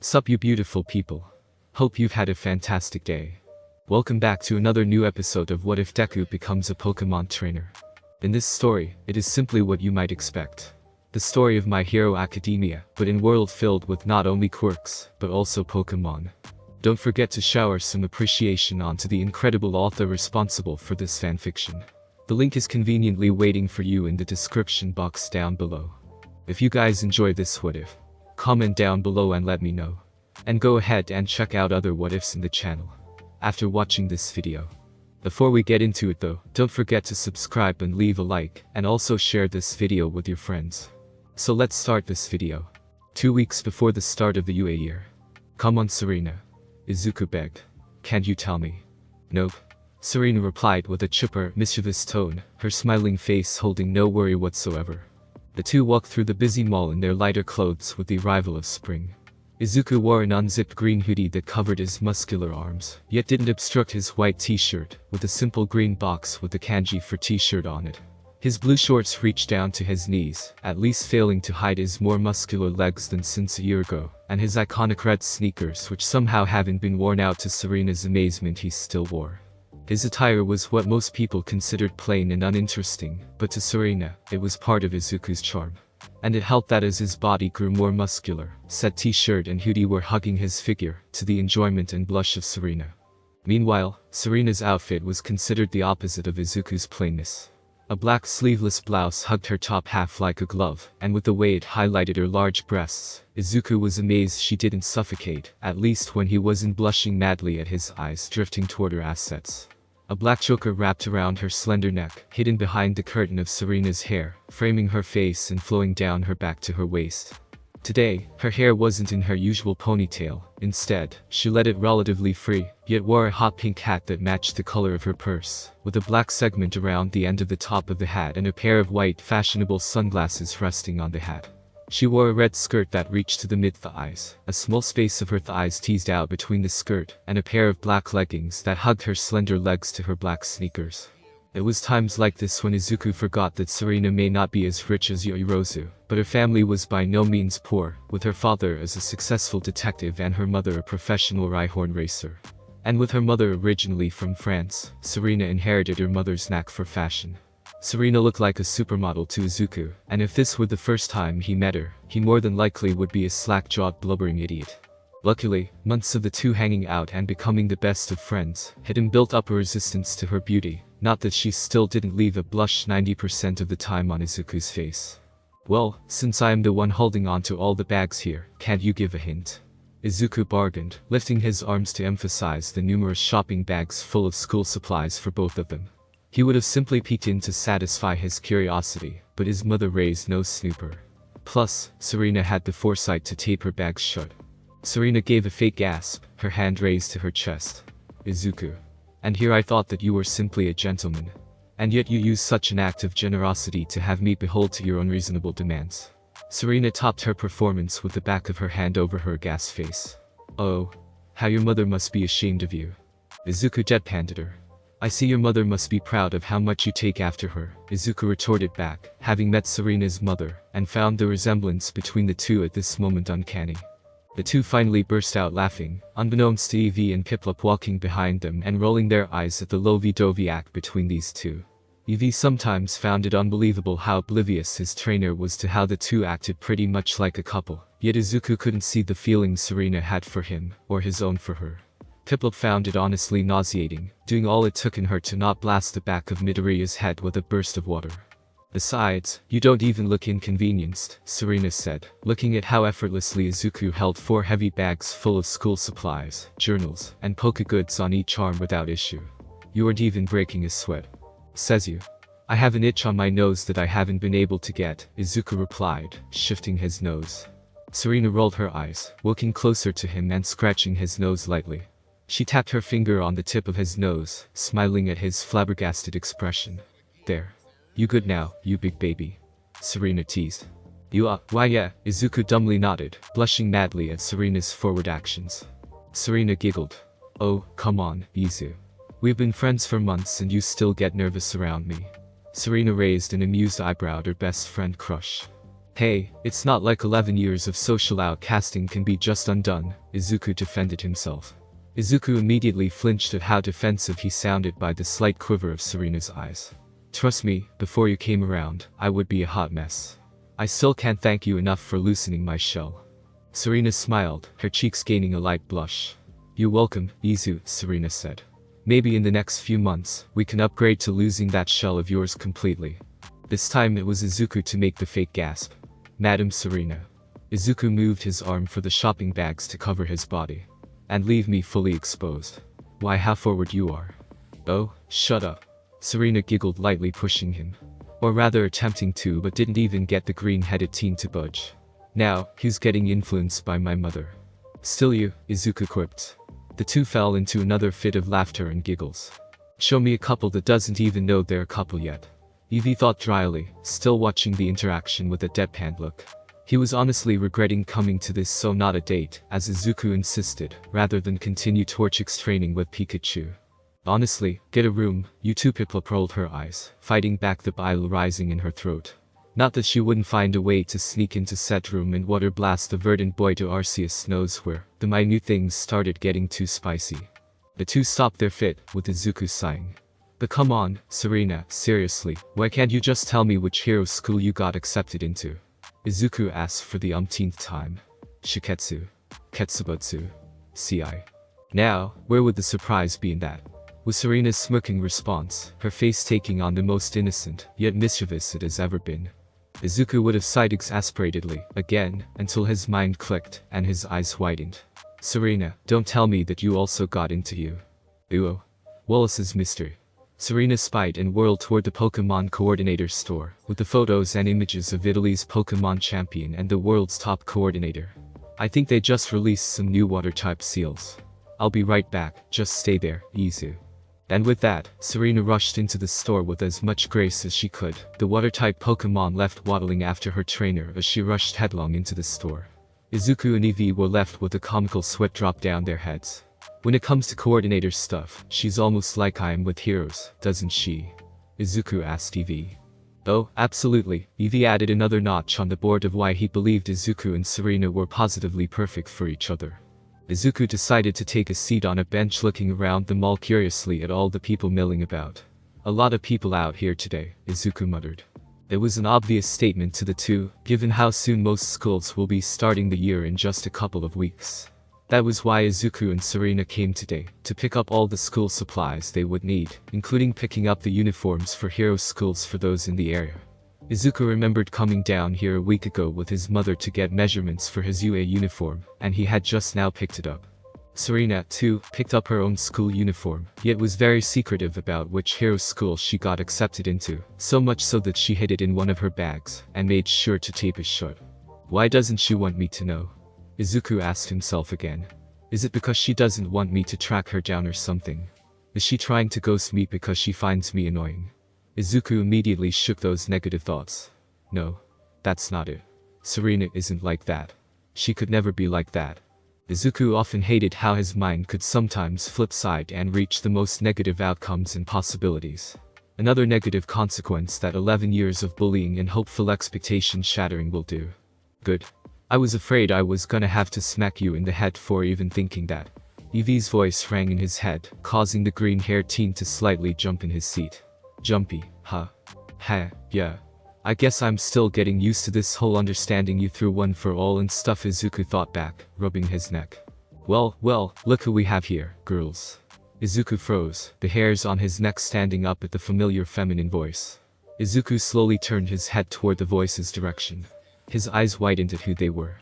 Sup you beautiful people. Hope you've had a fantastic day. Welcome back to another new episode of What If Deku Becomes a Pokemon Trainer. In this story, it is simply what you might expect. The story of My Hero Academia, but in world filled with not only quirks, but also Pokemon. Don't forget to shower some appreciation onto the incredible author responsible for this fanfiction. The link is conveniently waiting for you in the description box down below. If you guys enjoy this what if, comment down below and let me know. And go ahead and check out other what ifs in the channel after watching this video. Before we get into it though, don't forget to subscribe and leave a like, and also share this video with your friends. So let's start this video. 2 weeks before the start of the UA year. Come on Serena. Izuku begged. Can't you tell me? Nope. Serena replied with a chipper, mischievous tone, her smiling face holding no worry whatsoever. The two walked through the busy mall in their lighter clothes with the arrival of spring. Izuku wore an unzipped green hoodie that covered his muscular arms, yet didn't obstruct his white t-shirt, with a simple green box with the kanji for t-shirt on it. His blue shorts reached down to his knees, at least failing to hide his more muscular legs than since a year ago, and his iconic red sneakers which somehow haven't been worn out to Serena's amazement he still wore. His attire was what most people considered plain and uninteresting, but to Serena, it was part of Izuku's charm. And it helped that as his body grew more muscular, said t-shirt and hoodie were hugging his figure, to the enjoyment and blush of Serena. Meanwhile, Serena's outfit was considered the opposite of Izuku's plainness. A black sleeveless blouse hugged her top half like a glove, and with the way it highlighted her large breasts, Izuku was amazed she didn't suffocate, at least when he wasn't blushing madly at his eyes drifting toward her assets. A black choker wrapped around her slender neck, hidden behind the curtain of Serena's hair, framing her face and flowing down her back to her waist. Today, her hair wasn't in her usual ponytail. Instead, she let it relatively free, yet wore a hot pink hat that matched the color of her purse, with a black segment around the end of the top of the hat and a pair of white fashionable sunglasses resting on the hat. She wore a red skirt that reached to the mid-thighs, a small space of her thighs teased out between the skirt, and a pair of black leggings that hugged her slender legs to her black sneakers. It was times like this when Izuku forgot that Serena may not be as rich as Yoirozu, but her family was by no means poor, with her father as a successful detective and her mother a professional Rhyhorn racer. And with her mother originally from France, Serena inherited her mother's knack for fashion. Serena looked like a supermodel to Izuku, and if this were the first time he met her, he more than likely would be a slack-jawed blubbering idiot. Luckily, months of the two hanging out and becoming the best of friends had him built up a resistance to her beauty, not that she still didn't leave a blush 90% of the time on Izuku's face. Well, since I am the one holding on to all the bags here, can't you give a hint? Izuku bargained, lifting his arms to emphasize the numerous shopping bags full of school supplies for both of them. He would have simply peeked in to satisfy his curiosity, but his mother raised no snooper. Plus, Serena had the foresight to tape her bags shut. Serena gave a fake gasp, her hand raised to her chest. Izuku. And here I thought that you were simply a gentleman. And yet you use such an act of generosity to have me behold to your unreasonable demands. Serena topped her performance with the back of her hand over her aghast face. Oh. How your mother must be ashamed of you. Izuku deadpanned at her. I see your mother must be proud of how much you take after her, Izuku retorted back, having met Serena's mother, and found the resemblance between the two at this moment uncanny. The two finally burst out laughing, unbeknownst to Evie and Piplup walking behind them and rolling their eyes at the lovey-dovey act between these two. Evie sometimes found it unbelievable how oblivious his trainer was to how the two acted pretty much like a couple, yet Izuku couldn't see the feelings Serena had for him, or his own for her. Piplup found it honestly nauseating, doing all it took in her to not blast the back of Midoriya's head with a burst of water. Besides, you don't even look inconvenienced, Serena said, looking at how effortlessly Izuku held 4 heavy bags full of school supplies, journals, and poke goods on each arm without issue. You aren't even breaking a sweat. Says you. I have an itch on my nose that I haven't been able to get, Izuku replied, shifting his nose. Serena rolled her eyes, walking closer to him and scratching his nose lightly. She tapped her finger on the tip of his nose, smiling at his flabbergasted expression. There. You good now, you big baby? Serena teased. You are? Why yeah, Izuku dumbly nodded, blushing madly at Serena's forward actions. Serena giggled. Oh, come on, Izu. We've been friends for months and you still get nervous around me. Serena raised an amused eyebrow at her best friend crush. Hey, it's not like 11 years of social outcasting can be just undone, Izuku defended himself. Izuku immediately flinched at how defensive he sounded by the slight quiver of Serena's eyes. Trust me, before you came around, I would be a hot mess. I still can't thank you enough for loosening my shell. Serena smiled, her cheeks gaining a light blush. You're welcome, Izu, Serena said. Maybe in the next few months, we can upgrade to losing that shell of yours completely. This time it was Izuku to make the fake gasp. Madam Serena. Izuku moved his arm for the shopping bags to cover his body. And leave me fully exposed. Why, how forward you are. Oh, shut up. Serena giggled, lightly pushing him. Or rather attempting to, but didn't even get the green-headed teen to budge. Now, he's getting influenced by my mother. Still you, Izuku quipped. The two fell into another fit of laughter and giggles. Show me a couple that doesn't even know they're a couple yet. Evie thought dryly, still watching the interaction with a deadpan look. He was honestly regretting coming to this so not a date, as Izuku insisted, rather than continue Torchic's training with Pikachu. Honestly, get a room, you two. Piplup rolled her eyes, fighting back the bile rising in her throat. Not that she wouldn't find a way to sneak into said room and water blast the verdant boy to Arceus knows where. The minute things started getting too spicy. The two stopped their fit, with Izuku sighing. But come on, Serena, seriously, why can't you just tell me which hero school you got accepted into? Izuku asked for the umpteenth time. Shiketsu. Ketsubutsu. CI. Now, where would the surprise be in that? Was Serena's smirking response, her face taking on the most innocent, yet mischievous it has ever been. Izuku would have sighed exasperatedly, again, until his mind clicked, and his eyes widened. Serena, don't tell me that you also got into you. Uo. Wallace's mystery. Serena spied and whirled toward the Pokemon Coordinator store, with the photos and images of Italy's Pokemon champion and the world's top coordinator. I think they just released some new water-type seals. I'll be right back, just stay there, Izu. And with that, Serena rushed into the store with as much grace as she could. The water-type Pokemon left waddling after her trainer as she rushed headlong into the store. Izuku and Eevee were left with a comical sweat drop down their heads. When it comes to coordinator stuff, she's almost like I am with heroes, doesn't she? Izuku asked Eevee. Oh, absolutely. Eevee added another notch on the board of why he believed Izuku and Serena were positively perfect for each other. Izuku decided to take a seat on a bench, looking around the mall curiously at all the people milling about. A lot of people out here today, Izuku muttered. It was an obvious statement to the two, given how soon most schools will be starting the year in just a couple of weeks. That was why Izuku and Serena came today, to pick up all the school supplies they would need, including picking up the uniforms for hero schools for those in the area. Izuku remembered coming down here a week ago with his mother to get measurements for his UA uniform, and he had just now picked it up. Serena, too, picked up her own school uniform, yet was very secretive about which hero school she got accepted into, so much so that she hid it in one of her bags, and made sure to tape it shut. Why doesn't she want me to know? Izuku asked himself again. Is it because she doesn't want me to track her down or something? Is she trying to ghost me because she finds me annoying? Izuku immediately shook those negative thoughts. No. That's not it. Serena isn't like that. She could never be like that. Izuku often hated how his mind could sometimes flip side and reach the most negative outcomes and possibilities. Another negative consequence that 11 years of bullying and hopeful expectation shattering will do. Good. I was afraid I was gonna have to smack you in the head for even thinking that. Eevee's voice rang in his head, causing the green-haired teen to slightly jump in his seat. Jumpy, huh? Heh, yeah. I guess I'm still getting used to this whole understanding you through one for all and stuff, Izuku thought back, rubbing his neck. Well, look who we have here, girls. Izuku froze, the hairs on his neck standing up at the familiar feminine voice. Izuku slowly turned his head toward the voice's direction. His eyes widened at who they were.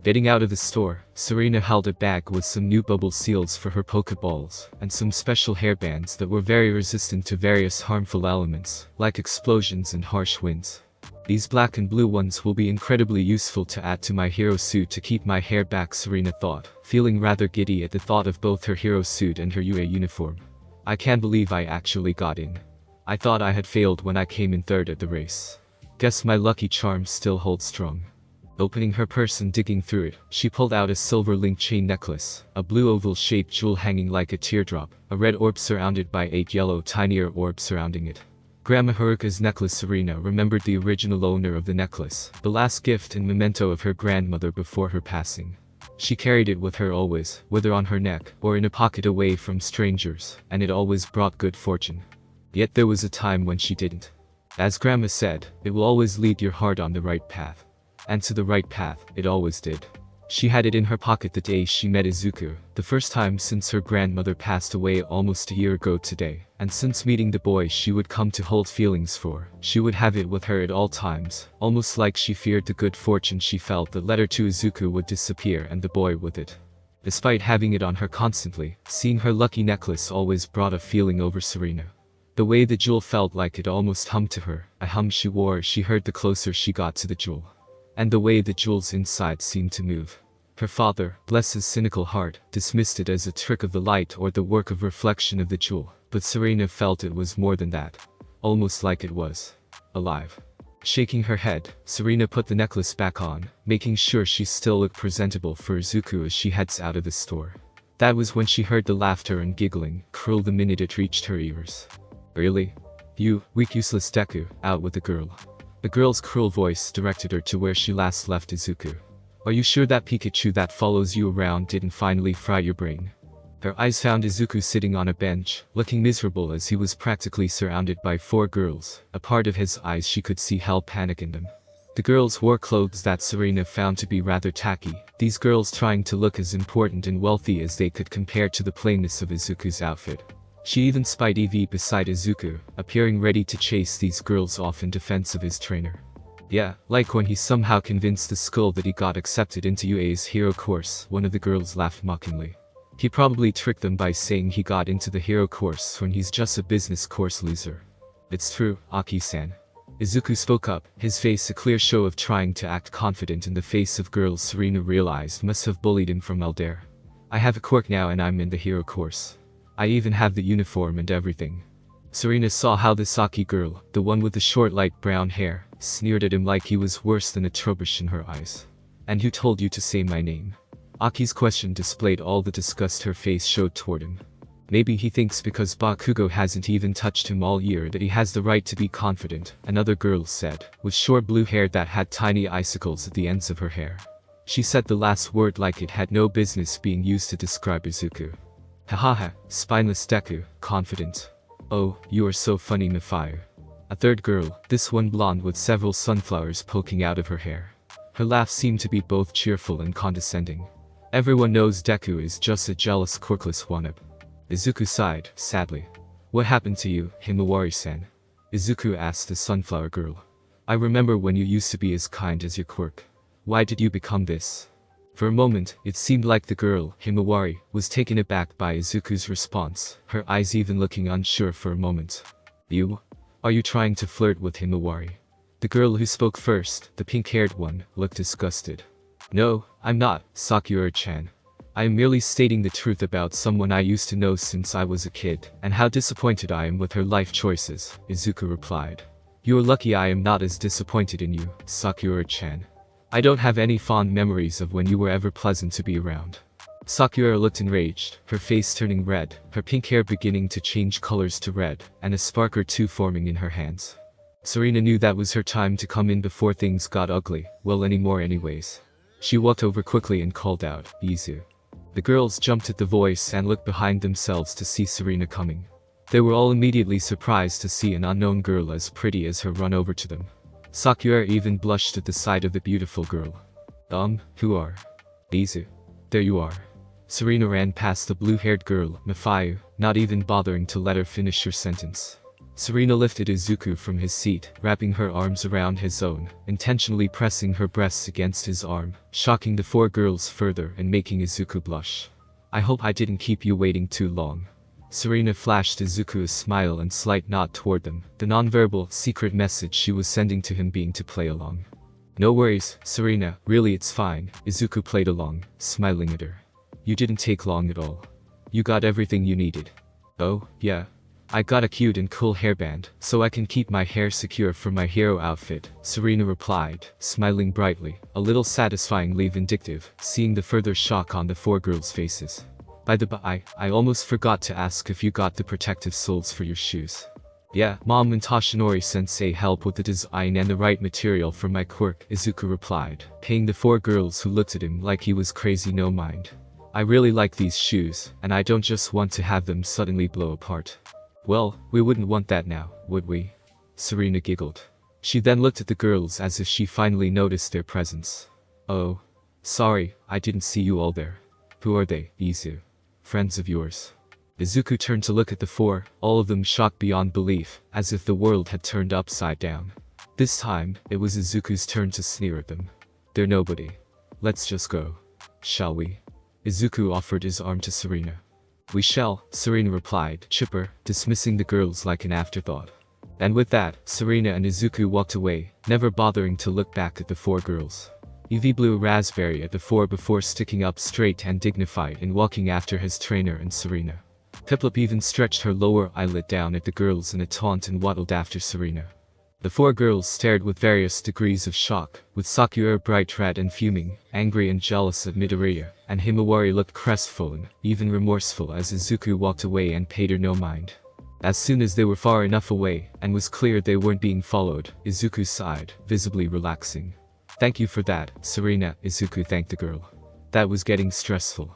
Getting out of the store, Serena held a bag with some new bubble seals for her Pokeballs, and some special hairbands that were very resistant to various harmful elements, like explosions and harsh winds. These black and blue ones will be incredibly useful to add to my hero suit to keep my hair back, Serena thought, feeling rather giddy at the thought of both her hero suit and her UA uniform. I can't believe I actually got in. I thought I had failed when I came in third at the race. Guess my lucky charm still holds strong. Opening her purse and digging through it, she pulled out a silver link chain necklace, a blue oval-shaped jewel hanging like a teardrop, a red orb surrounded by 8 yellow tinier orbs surrounding it. Grandma Haruka's necklace. Serena remembered the original owner of the necklace, the last gift and memento of her grandmother before her passing. She carried it with her always, whether on her neck or in a pocket away from strangers, and it always brought good fortune. Yet there was a time when she didn't. As Grandma said, it will always lead your heart on the right path. And to the right path, it always did. She had it in her pocket the day she met Izuku, the first time since her grandmother passed away almost a year ago today, and since meeting the boy she would come to hold feelings for, she would have it with her at all times, almost like she feared the good fortune she felt the letter to Izuku would disappear and the boy with it. Despite having it on her constantly, seeing her lucky necklace always brought a feeling over Serena. The way the jewel felt like it almost hummed to her, a hum she wore as she heard the closer she got to the jewel. And the way the jewel's inside seemed to move. Her father, bless his cynical heart, dismissed it as a trick of the light or the work of reflection of the jewel, but Serena felt it was more than that. Almost like it was alive. Shaking her head, Serena put the necklace back on, making sure she still looked presentable for Izuku as she heads out of the store. That was when she heard the laughter and giggling, cruel the minute it reached her ears. Really? You, weak useless Deku, out with the girl. The girl's cruel voice directed her to where she last left Izuku. Are you sure that Pikachu that follows you around didn't finally fry your brain? Her eyes found Izuku sitting on a bench, looking miserable as he was practically surrounded by 4 girls. A part of his eyes she could see held panic in them. The girls wore clothes that Serena found to be rather tacky, these girls trying to look as important and wealthy as they could compared to the plainness of Izuku's outfit. She even spied Eevee beside Izuku, appearing ready to chase these girls off in defense of his trainer. Yeah, like when he somehow convinced the school that he got accepted into UA's hero course, one of the girls laughed mockingly. He probably tricked them by saying he got into the hero course when he's just a business course loser. It's true, Aki-san. Izuku spoke up, his face a clear show of trying to act confident in the face of girls Serena realized must have bullied him from Elder. I have a quirk now and I'm in the hero course. I even have the uniform and everything. Serena saw how the Saki girl, the one with the short light brown hair, sneered at him like he was worse than a trubbish in her eyes. And who told you to say my name? Aki's question displayed all the disgust her face showed toward him. Maybe he thinks because Bakugo hasn't even touched him all year that he has the right to be confident, another girl said, with short blue hair that had tiny icicles at the ends of her hair. She said the last word like it had no business being used to describe Izuku. Hahaha, spineless Deku, confident. Oh, you are so funny, Mifayu. A third girl, this one blonde with several sunflowers poking out of her hair. Her laugh seemed to be both cheerful and condescending. Everyone knows Deku is just a jealous quirkless wannabe. Izuku sighed, sadly. What happened to you, Himawari-san? Izuku asked the sunflower girl. I remember when you used to be as kind as your quirk. Why did you become this? For a moment, it seemed like the girl, Himawari, was taken aback by Izuku's response, her eyes even looking unsure for a moment. You? Are you trying to flirt with Himawari? The girl who spoke first, the pink-haired one, looked disgusted. No, I'm not, Sakura-chan. I am merely stating the truth about someone I used to know since I was a kid, and how disappointed I am with her life choices, Izuku replied. You're lucky I am not as disappointed in you, Sakura-chan. I don't have any fond memories of when you were ever pleasant to be around. Sakura looked enraged, her face turning red, her pink hair beginning to change colors to red, and a spark or two forming in her hands. Serena knew that was her time to come in before things got ugly, well anymore anyways. She walked over quickly and called out, Izu. The girls jumped at the voice and looked behind themselves to see Serena coming. They were all immediately surprised to see an unknown girl as pretty as her run over to them. Sakura even blushed at the sight of the beautiful girl. Who are? Izu. There you are. Serena ran past the blue-haired girl, Mifayu, not even bothering to let her finish her sentence. Serena lifted Izuku from his seat, wrapping her arms around his own, intentionally pressing her breasts against his arm, shocking the 4 girls further and making Izuku blush. I hope I didn't keep you waiting too long. Serena flashed Izuku a smile and slight nod toward them, the nonverbal, secret message she was sending to him being to play along. No worries, Serena, really it's fine, Izuku played along, smiling at her. You didn't take long at all. You got everything you needed. Oh, yeah. I got a cute and cool hairband, so I can keep my hair secure for my hero outfit, Serena replied, smiling brightly, a little satisfyingly vindictive, seeing the further shock on the 4 girls' faces. By the by, I almost forgot to ask if you got the protective soles for your shoes. Yeah, Mom and Toshinori-sensei help with the design and the right material for my quirk, Izuku replied, paying the 4 girls who looked at him like he was crazy no mind. I really like these shoes, and I don't just want to have them suddenly blow apart. Well, we wouldn't want that now, would we? Serena giggled. She then looked at the girls as if she finally noticed their presence. Oh. Sorry, I didn't see you all there. Who are they, Izu? Friends of yours? Izuku turned to look at the 4, all of them shocked beyond belief, as if the world had turned upside down. This time, it was Izuku's turn to sneer at them. They're nobody. Let's just go. Shall we? Izuku offered his arm to Serena. We shall, Serena replied, chipper, dismissing the girls like an afterthought. And with that, Serena and Izuku walked away, never bothering to look back at the 4 girls. Eevee blew a raspberry at the 4 before sticking up straight and dignified and walking after his trainer and Serena. Piplup even stretched her lower eyelid down at the girls in a taunt and waddled after Serena. The 4 girls stared with various degrees of shock, with Sakura bright red and fuming, angry and jealous of Midoriya, and Himawari looked crestfallen, even remorseful as Izuku walked away and paid her no mind. As soon as they were far enough away, and was clear they weren't being followed, Izuku sighed, visibly relaxing. Thank you for that, Serena, Izuku thanked the girl. That was getting stressful.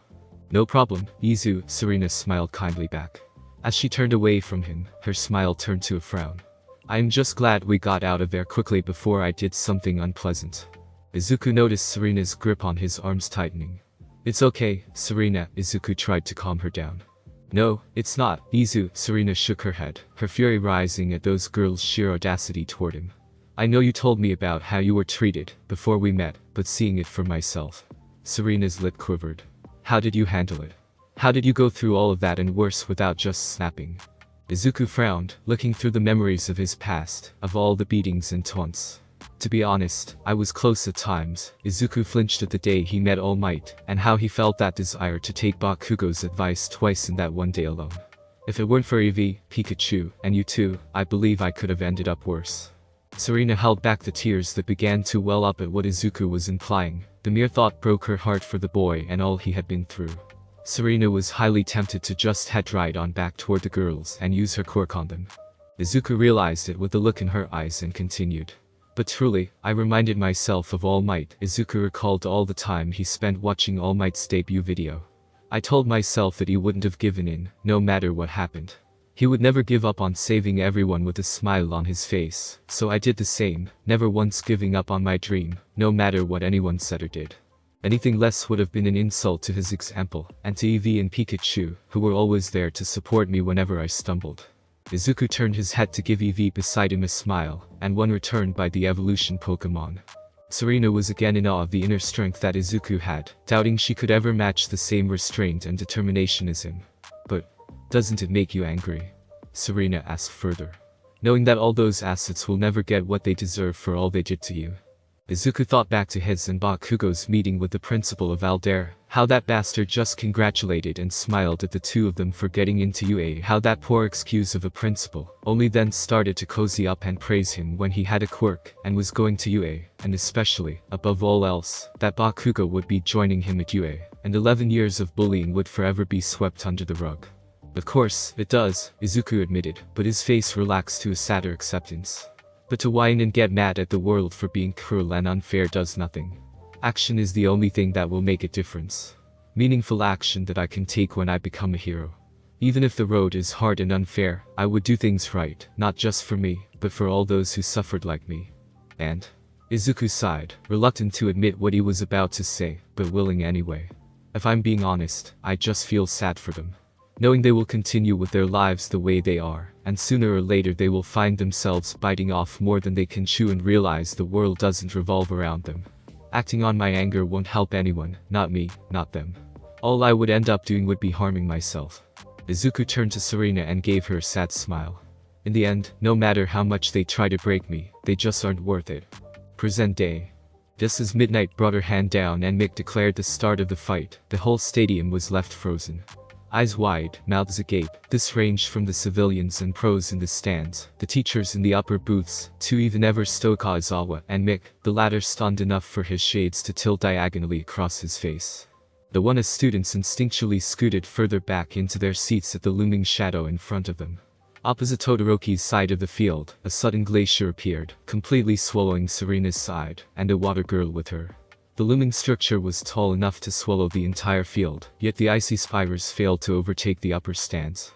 No problem, Izu, Serena smiled kindly back. As she turned away from him, her smile turned to a frown. I am just glad we got out of there quickly before I did something unpleasant. Izuku noticed Serena's grip on his arms tightening. It's okay, Serena, Izuku tried to calm her down. No, it's not, Izu, Serena shook her head, her fury rising at those girls' sheer audacity toward him. I know you told me about how you were treated before we met, but seeing it for myself. Serena's lip quivered. How did you handle it? How did you go through all of that and worse without just snapping? Izuku frowned, looking through the memories of his past, of all the beatings and taunts. To be honest, I was close at times. Izuku flinched at the day he met All Might, and how he felt that desire to take Bakugo's advice twice in that one day alone. If it weren't for Eevee, Pikachu, and you two, I believe I could have ended up worse. Serena held back the tears that began to well up at what Izuku was implying. The mere thought broke her heart for the boy and all he had been through. Serena was highly tempted to just head right on back toward the girls and use her quirk on them. Izuku realized it with the look in her eyes and continued. But truly, I reminded myself of All Might. Izuku recalled all the time he spent watching All Might's debut video. I told myself that he wouldn't have given in, no matter what happened. He would never give up on saving everyone with a smile on his face, so I did the same, never once giving up on my dream, no matter what anyone said or did. Anything less would have been an insult to his example, and to Eevee and Pikachu, who were always there to support me whenever I stumbled. Izuku turned his head to give Eevee beside him a smile, and one returned by the evolution Pokemon. Serena was again in awe of the inner strength that Izuku had, doubting she could ever match the same restraint and determination as him. But, doesn't it make you angry? Serena asked further. Knowing that all those assets will never get what they deserve for all they did to you. Izuku thought back to his and Bakugo's meeting with the principal of Aldair, how that bastard just congratulated and smiled at the two of them for getting into UA, how that poor excuse of a principal only then started to cozy up and praise him when he had a quirk and was going to UA, and especially, above all else, that Bakugo would be joining him at UA, and 11 years of bullying would forever be swept under the rug. Of course, it does, Izuku admitted, but his face relaxed to a sadder acceptance. But to whine and get mad at the world for being cruel and unfair does nothing. Action is the only thing that will make a difference. Meaningful action that I can take when I become a hero. Even if the road is hard and unfair, I would do things right, not just for me, but for all those who suffered like me. And? Izuku sighed, reluctant to admit what he was about to say, but willing anyway. If I'm being honest, I just feel sad for them. Knowing they will continue with their lives the way they are, and sooner or later they will find themselves biting off more than they can chew and realize the world doesn't revolve around them. Acting on my anger won't help anyone, not me, not them. All I would end up doing would be harming myself. Izuku turned to Serena and gave her a sad smile. In the end, no matter how much they try to break me, they just aren't worth it. Present day. Just as midnight brought her hand down and Mick declared the start of the fight, the whole stadium was left frozen. Eyes wide, mouths agape, this ranged from the civilians and pros in the stands, the teachers in the upper booths, to even ever Stoka Aizawa and Mick, the latter stunned enough for his shades to tilt diagonally across his face. The one as students instinctually scooted further back into their seats at the looming shadow in front of them. Opposite Todoroki's side of the field, a sudden glacier appeared, completely swallowing Serena's side, and a water girl with her. The looming structure was tall enough to swallow the entire field, yet the icy spires failed to overtake the upper stands.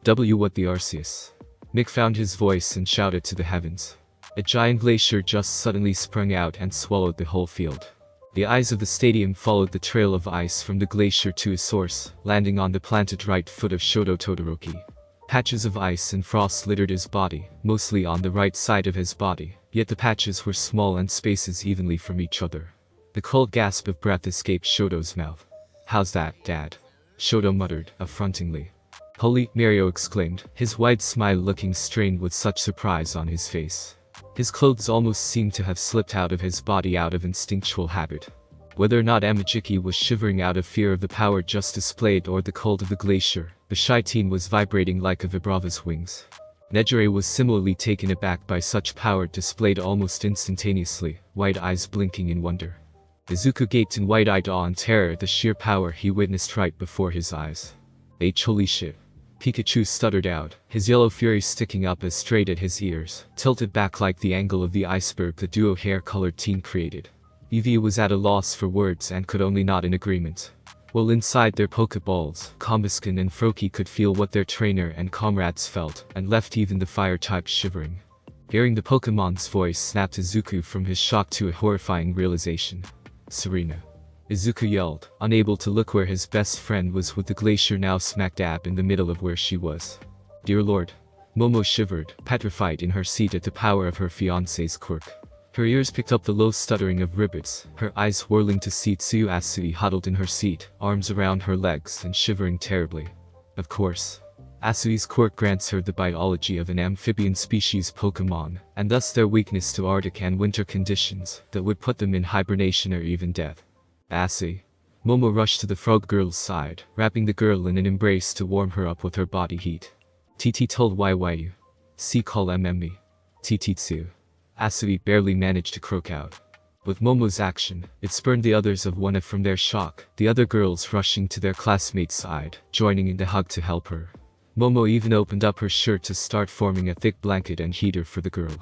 What the Arceus? Mick found his voice and shouted to the heavens. A giant glacier just suddenly sprung out and swallowed the whole field. The eyes of the stadium followed the trail of ice from the glacier to its source, landing on the planted right foot of Shoto Todoroki. Patches of ice and frost littered his body, mostly on the right side of his body, yet the patches were small and spaces evenly from each other. The cold gasp of breath escaped Shoto's mouth. "How's that, Dad?" Shoto muttered, affrontingly. "Holy," Mario exclaimed, his wide smile looking strained with such surprise on his face. His clothes almost seemed to have slipped out of his body out of instinctual habit. Whether or not Amajiki was shivering out of fear of the power just displayed or the cold of the glacier, the shy teen was vibrating like a vibrava's wings. Nejire was similarly taken aback by such power displayed almost instantaneously, wide eyes blinking in wonder. Izuku gaped in wide-eyed awe and terror at the sheer power he witnessed right before his eyes. Holy shit. Pikachu stuttered out, his yellow fury sticking up as straight at his ears, tilted back like the angle of the iceberg the duo hair-colored teen created. Eevee was at a loss for words and could only nod in agreement. While inside their Pokeballs, Combusken and Froakie could feel what their trainer and comrades felt, and left even the fire type shivering. Hearing the Pokemon's voice snapped Izuku from his shock to a horrifying realization. "Serena." Izuku yelled, unable to look where his best friend was with the glacier now smack dab in the middle of where she was. "Dear Lord." Momo shivered, petrified in her seat at the power of her fiancé's quirk. Her ears picked up the low stuttering of ribbits, her eyes whirling to see Tsuyu Asui huddled in her seat, arms around her legs and shivering terribly. Of course. Asui's quirk grants her the biology of an amphibian species Pokemon, and thus their weakness to Arctic and winter conditions that would put them in hibernation or even death. "Asui." Momo rushed to the frog girl's side, wrapping the girl in an embrace to warm her up with her body heat. "TT told YYU. See call MME. TT2. Asui barely managed to croak out. With Momo's action, it spurned the others of one from their shock, the other girls rushing to their classmate's side, joining in the hug to help her. Momo even opened up her shirt to start forming a thick blanket and heater for the girl.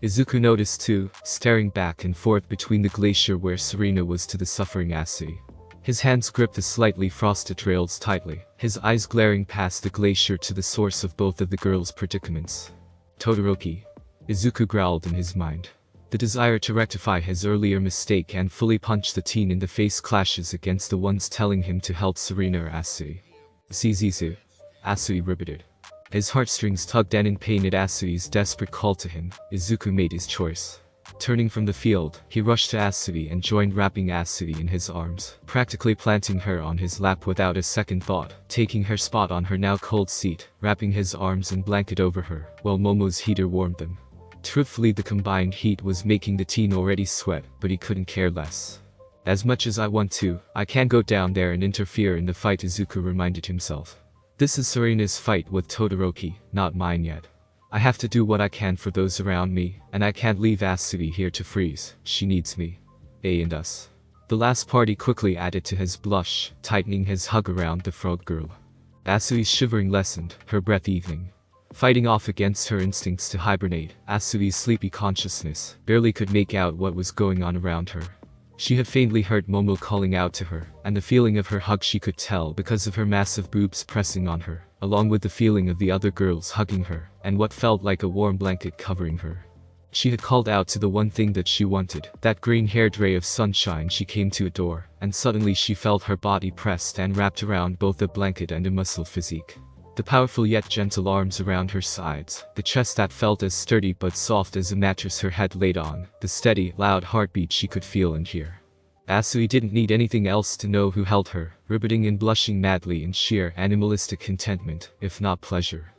Izuku noticed too, staring back and forth between the glacier where Serena was to the suffering Asui. His hands gripped the slightly frosted rails tightly, his eyes glaring past the glacier to the source of both of the girls' predicaments. "Todoroki." Izuku growled in his mind. The desire to rectify his earlier mistake and fully punch the teen in the face clashes against the ones telling him to help Serena or Asui. "Zizizu." Asui riveted. His heartstrings tugged and in pain at Asui's desperate call to him, Izuku made his choice. Turning from the field, he rushed to Asui and joined wrapping Asui in his arms, practically planting her on his lap without a second thought, taking her spot on her now cold seat, wrapping his arms and blanket over her, while Momo's heater warmed them. Truthfully, the combined heat was making the teen already sweat, but he couldn't care less. "As much as I want to, I can't go down there and interfere in the fight," Izuku reminded himself. "This is Serena's fight with Todoroki, not mine yet. I have to do what I can for those around me, and I can't leave Asui here to freeze. She needs me. And us." The last part he quickly added to his blush, tightening his hug around the frog girl. Asui's shivering lessened, her breath evening. Fighting off against her instincts to hibernate, Asui's sleepy consciousness barely could make out what was going on around her. She had faintly heard Momo calling out to her, and the feeling of her hug she could tell because of her massive boobs pressing on her, along with the feeling of the other girls hugging her, and what felt like a warm blanket covering her. She had called out to the one thing that she wanted, that green-haired ray of sunshine she came to adore, and suddenly she felt her body pressed and wrapped around both a blanket and a muscle physique. The powerful yet gentle arms around her sides, the chest that felt as sturdy but soft as a mattress her head laid on, the steady, loud heartbeat she could feel and hear. Asui didn't need anything else to know who held her, riveting and blushing madly in sheer animalistic contentment, if not pleasure.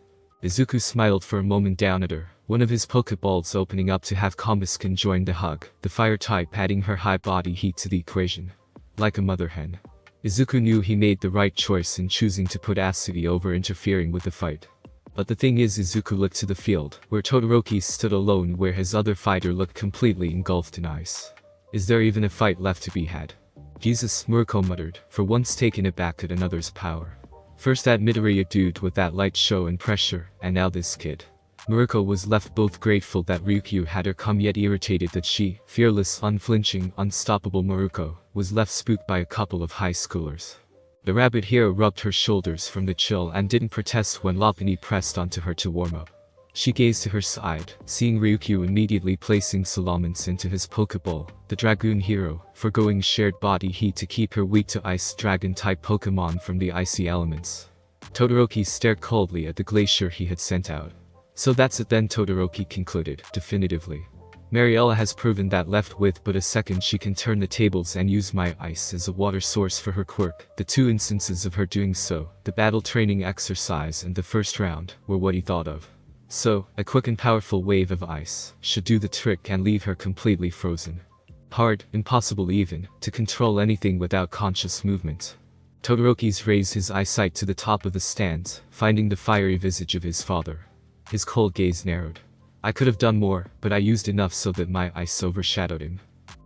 Izuku smiled for a moment down at her, one of his Pokeballs opening up to have Combusken join the hug, the fire type adding her high body heat to the equation. Like a mother hen. Izuku knew he made the right choice in choosing to put Asui over interfering with the fight. But the thing is, Izuku looked to the field, where Todoroki stood alone, where his other fighter looked completely engulfed in ice. Is there even a fight left to be had? Jesus, Murko muttered, for once taken aback at another's power. First that Midoriya dude with that light show and pressure, and now this kid. Murako was left both grateful that Ryukyu had her come yet irritated that she, fearless, unflinching, unstoppable Murako, was left spooked by a couple of high schoolers. The rabbit hero rubbed her shoulders from the chill and didn't protest when Lopunny pressed onto her to warm up. She gazed to her side, seeing Ryukyu immediately placing Salamence into his Pokeball, the Dragoon hero, forgoing shared body heat to keep her weak to ice dragon-type Pokemon from the icy elements. Todoroki stared coldly at the glacier he had sent out. So that's it then, Todoroki concluded, definitively. Mariella has proven that left with but a second she can turn the tables and use my ice as a water source for her quirk. The two instances of her doing so, the battle training exercise and the first round, were what he thought of. So, a quick and powerful wave of ice should do the trick and leave her completely frozen. Hard, impossible even, to control anything without conscious movement. Todoroki's raised his eyesight to the top of the stands, finding the fiery visage of his father. His cold gaze narrowed. I could have done more, but I used enough so that my ice overshadowed him.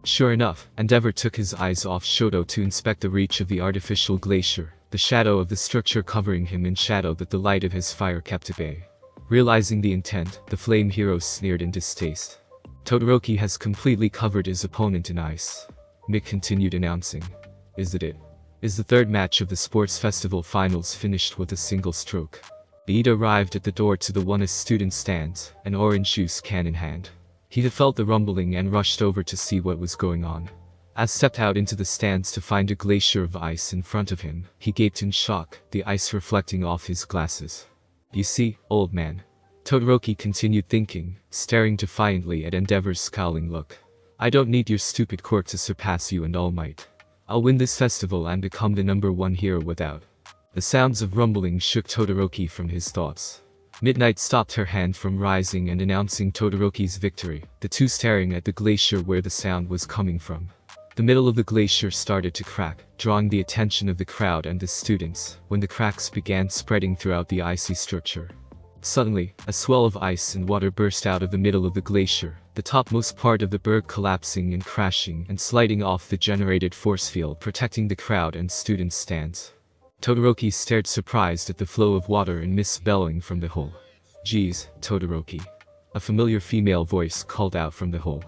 Sure enough, Endeavor took his eyes off Shoto to inspect the reach of the artificial glacier, the shadow of the structure covering him in shadow that the light of his fire kept at bay. Realizing the intent, the flame hero sneered in distaste. Todoroki has completely covered his opponent in ice. Mick continued announcing. Is that it? Is the third match of the sports festival finals finished with a single stroke? Iida arrived at the door to the one student stands, an orange juice can in hand. He had felt the rumbling and rushed over to see what was going on. As stepped out into the stands to find a glacier of ice in front of him, he gaped in shock, the ice reflecting off his glasses. You see, old man. Todoroki continued thinking, staring defiantly at Endeavor's scowling look. I don't need your stupid quirk to surpass you and All Might. I'll win this festival and become the #1 hero without. The sounds of rumbling shook Todoroki from his thoughts. Midnight stopped her hand from rising and announcing Todoroki's victory, the two staring at the glacier where the sound was coming from. The middle of the glacier started to crack, drawing the attention of the crowd and the students, when the cracks began spreading throughout the icy structure. Suddenly, a swell of ice and water burst out of the middle of the glacier, the topmost part of the berg collapsing and crashing and sliding off the generated force field protecting the crowd and students' stands. Todoroki stared surprised at the flow of water and mist bellowing from the hole. Geez, Todoroki. A familiar female voice called out from the hole.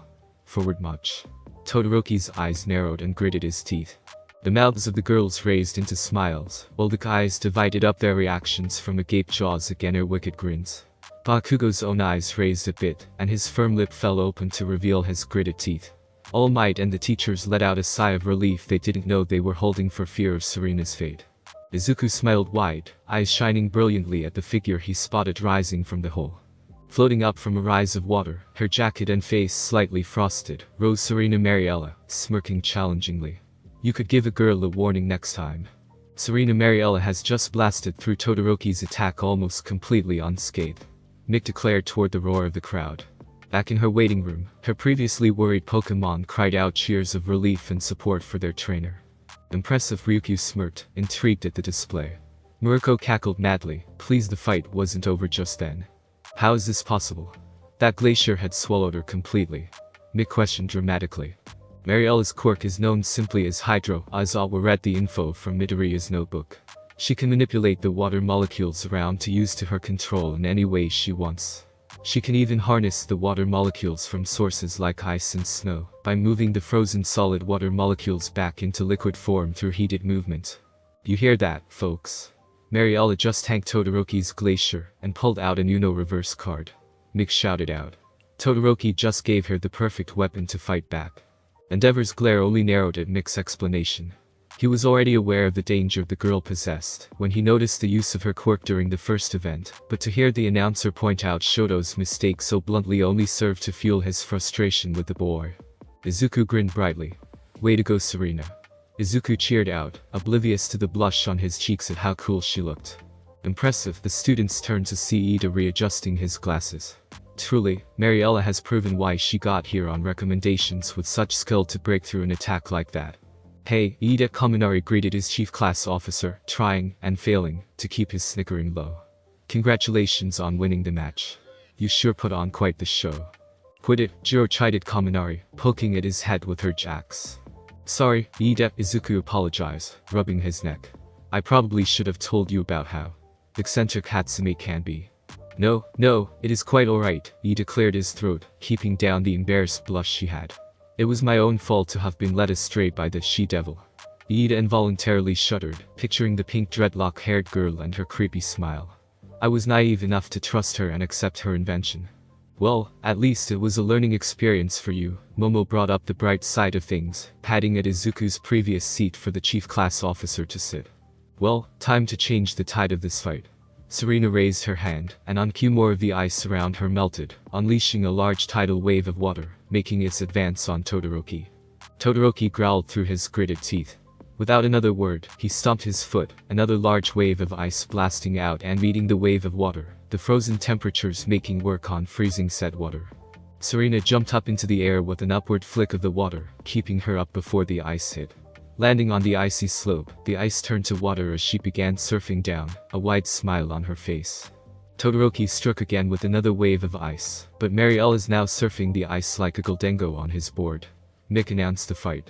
Forward much. Todoroki's eyes narrowed and gritted his teeth. The mouths of the girls raised into smiles, while the guys divided up their reactions from agape jaws again or wicked grins. Bakugo's own eyes raised a bit, and his firm lip fell open to reveal his gritted teeth. All Might and the teachers let out a sigh of relief they didn't know they were holding for fear of Serena's fate. Izuku smiled wide, eyes shining brilliantly at the figure he spotted rising from the hole. Floating up from a rise of water, her jacket and face slightly frosted, rose Serena Mariella, smirking challengingly. You could give a girl a warning next time. Serena Mariella has just blasted through Todoroki's attack almost completely unscathed. Mick declared toward the roar of the crowd. Back in her waiting room, her previously worried Pokemon cried out cheers of relief and support for their trainer. Impressive, Ryukyu smirked, intrigued at the display. Murako cackled madly, pleased the fight wasn't over just then. How is this possible? That glacier had swallowed her completely. Mick questioned dramatically. Mariella's quirk is known simply as Hydro, Aizawa read the info from Midoriya's notebook. She can manipulate the water molecules around to use to her control in any way she wants. She can even harness the water molecules from sources like ice and snow, by moving the frozen solid water molecules back into liquid form through heated movement. You hear that, folks? Mariella just tanked Todoroki's glacier, and pulled out an Uno reverse card. Mick shouted out. Todoroki just gave her the perfect weapon to fight back. Endeavor's glare only narrowed at Mick's explanation. He was already aware of the danger the girl possessed, when he noticed the use of her quirk during the first event, but to hear the announcer point out Shoto's mistake so bluntly only served to fuel his frustration with the boy. Izuku grinned brightly. Way to go, Serena. Izuku cheered out, oblivious to the blush on his cheeks at how cool she looked. Impressive, the students turned to see Iida readjusting his glasses. Truly, Mariella has proven why she got here on recommendations with such skill to break through an attack like that. Hey, Iida Kaminari greeted his chief class officer, trying, and failing, to keep his snickering low. Congratulations on winning the match. You sure put on quite the show. Quit it, Jiro chided Kaminari, poking at his head with her jacks. Sorry, Iida, Izuku apologized, rubbing his neck. I probably should have told you about how eccentric Hatsune can be. No, it is quite alright, he declared his throat, keeping down the embarrassed blush she had. It was my own fault to have been led astray by the she-devil. Iida involuntarily shuddered, picturing the pink dreadlock-haired girl and her creepy smile. I was naive enough to trust her and accept her invention. Well, at least it was a learning experience for you, Momo brought up the bright side of things, patting at Izuku's previous seat for the chief class officer to sit. Well, time to change the tide of this fight. Serena raised her hand, and on cue more of the ice around her melted, unleashing a large tidal wave of water, making its advance on Todoroki. Todoroki growled through his gritted teeth. Without another word, he stomped his foot, another large wave of ice blasting out and meeting the wave of water, the frozen temperatures making work on freezing set water. Serena jumped up into the air with an upward flick of the water, keeping her up before the ice hit. Landing on the icy slope, the ice turned to water as she began surfing down, a wide smile on her face. Todoroki struck again with another wave of ice, but Marielle is now surfing the ice like a Goldengo on his board. Mick announced the fight.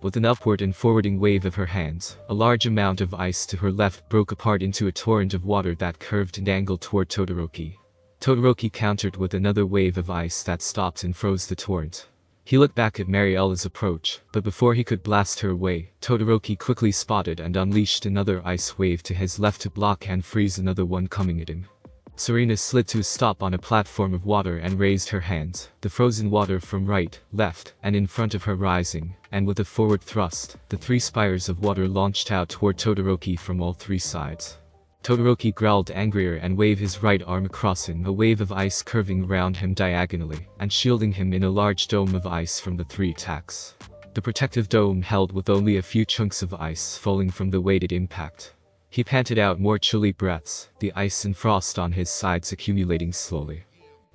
With an upward and forwarding wave of her hands, a large amount of ice to her left broke apart into a torrent of water that curved and angled toward Todoroki. Todoroki countered with another wave of ice that stopped and froze the torrent. He looked back at Mariella's approach, but before he could blast her away, Todoroki quickly spotted and unleashed another ice wave to his left to block and freeze another one coming at him. Serena slid to a stop on a platform of water and raised her hands, the frozen water from right, left, and in front of her rising, and with a forward thrust, the three spires of water launched out toward Todoroki from all three sides. Todoroki growled angrier and waved his right arm across him, a wave of ice curving around him diagonally, and shielding him in a large dome of ice from the three attacks. The protective dome held with only a few chunks of ice falling from the weighted impact. He panted out more chilly breaths, the ice and frost on his sides accumulating slowly.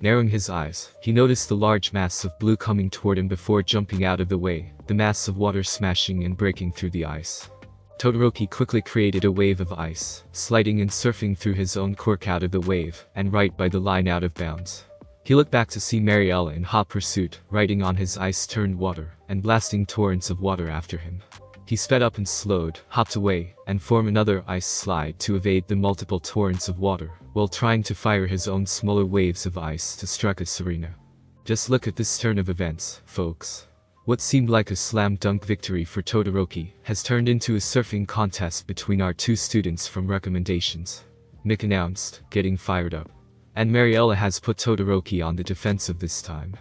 Narrowing his eyes, he noticed the large mass of blue coming toward him before jumping out of the way, the mass of water smashing and breaking through the ice. Todoroki quickly created a wave of ice, sliding and surfing through his own quirk out of the wave, and right by the line out of bounds. He looked back to see Mariella in hot pursuit, riding on his ice-turned water, and blasting torrents of water after him. He sped up and slowed, hopped away, and formed another ice slide to evade the multiple torrents of water, while trying to fire his own smaller waves of ice to strike at Serena. Just look at this turn of events, folks. What seemed like a slam-dunk victory for Todoroki has turned into a surfing contest between our two students from recommendations, Mick announced, getting fired up. And Mariella has put Todoroki on the defensive this time.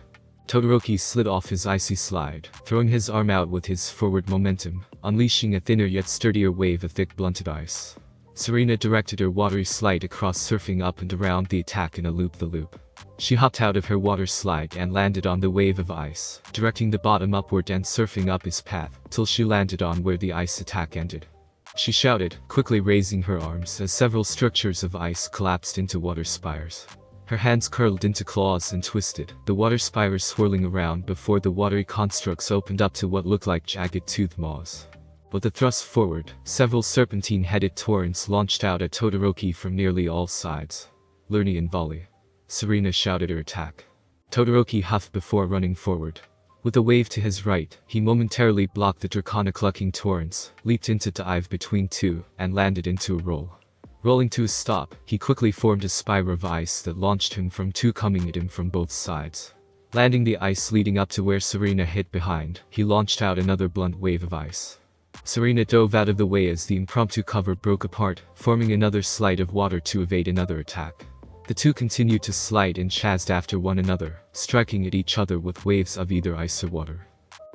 Todoroki slid off his icy slide, throwing his arm out with his forward momentum, unleashing a thinner yet sturdier wave of thick blunted ice. Serena directed her watery slide across, surfing up and around the attack in a loop-the-loop. She hopped out of her water slide and landed on the wave of ice, directing the bottom upward and surfing up his path, till she landed on where the ice attack ended. She shouted, quickly raising her arms as several structures of ice collapsed into water spires. Her hands curled into claws and twisted, the water spires swirling around before the watery constructs opened up to what looked like jagged tooth maws. With a thrust forward, several serpentine-headed torrents launched out at Todoroki from nearly all sides. Learning and volley. Serena shouted her attack. Todoroki huffed before running forward. With a wave to his right, he momentarily blocked the draconic-looking torrents, leaped into dive between two, and landed into a roll. Rolling to a stop, he quickly formed a spire of ice that launched him from two coming at him from both sides. Landing the ice leading up to where Serena hit behind, he launched out another blunt wave of ice. Serena dove out of the way as the impromptu cover broke apart, forming another slide of water to evade another attack. The two continued to slide and chased after one another, striking at each other with waves of either ice or water.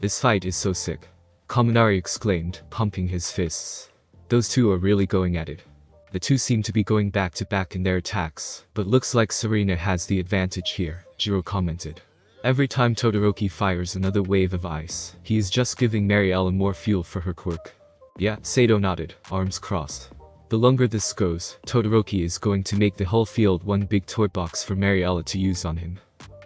This fight is so sick, Kaminari exclaimed, pumping his fists. Those two are really going at it. The two seem to be going back to back in their attacks, but looks like Serena has the advantage here, Jiro commented. Every time Todoroki fires another wave of ice, he is just giving Mariella more fuel for her quirk. Yeah, Sato nodded, arms crossed. The longer this goes, Todoroki is going to make the whole field one big toy box for Mariella to use on him.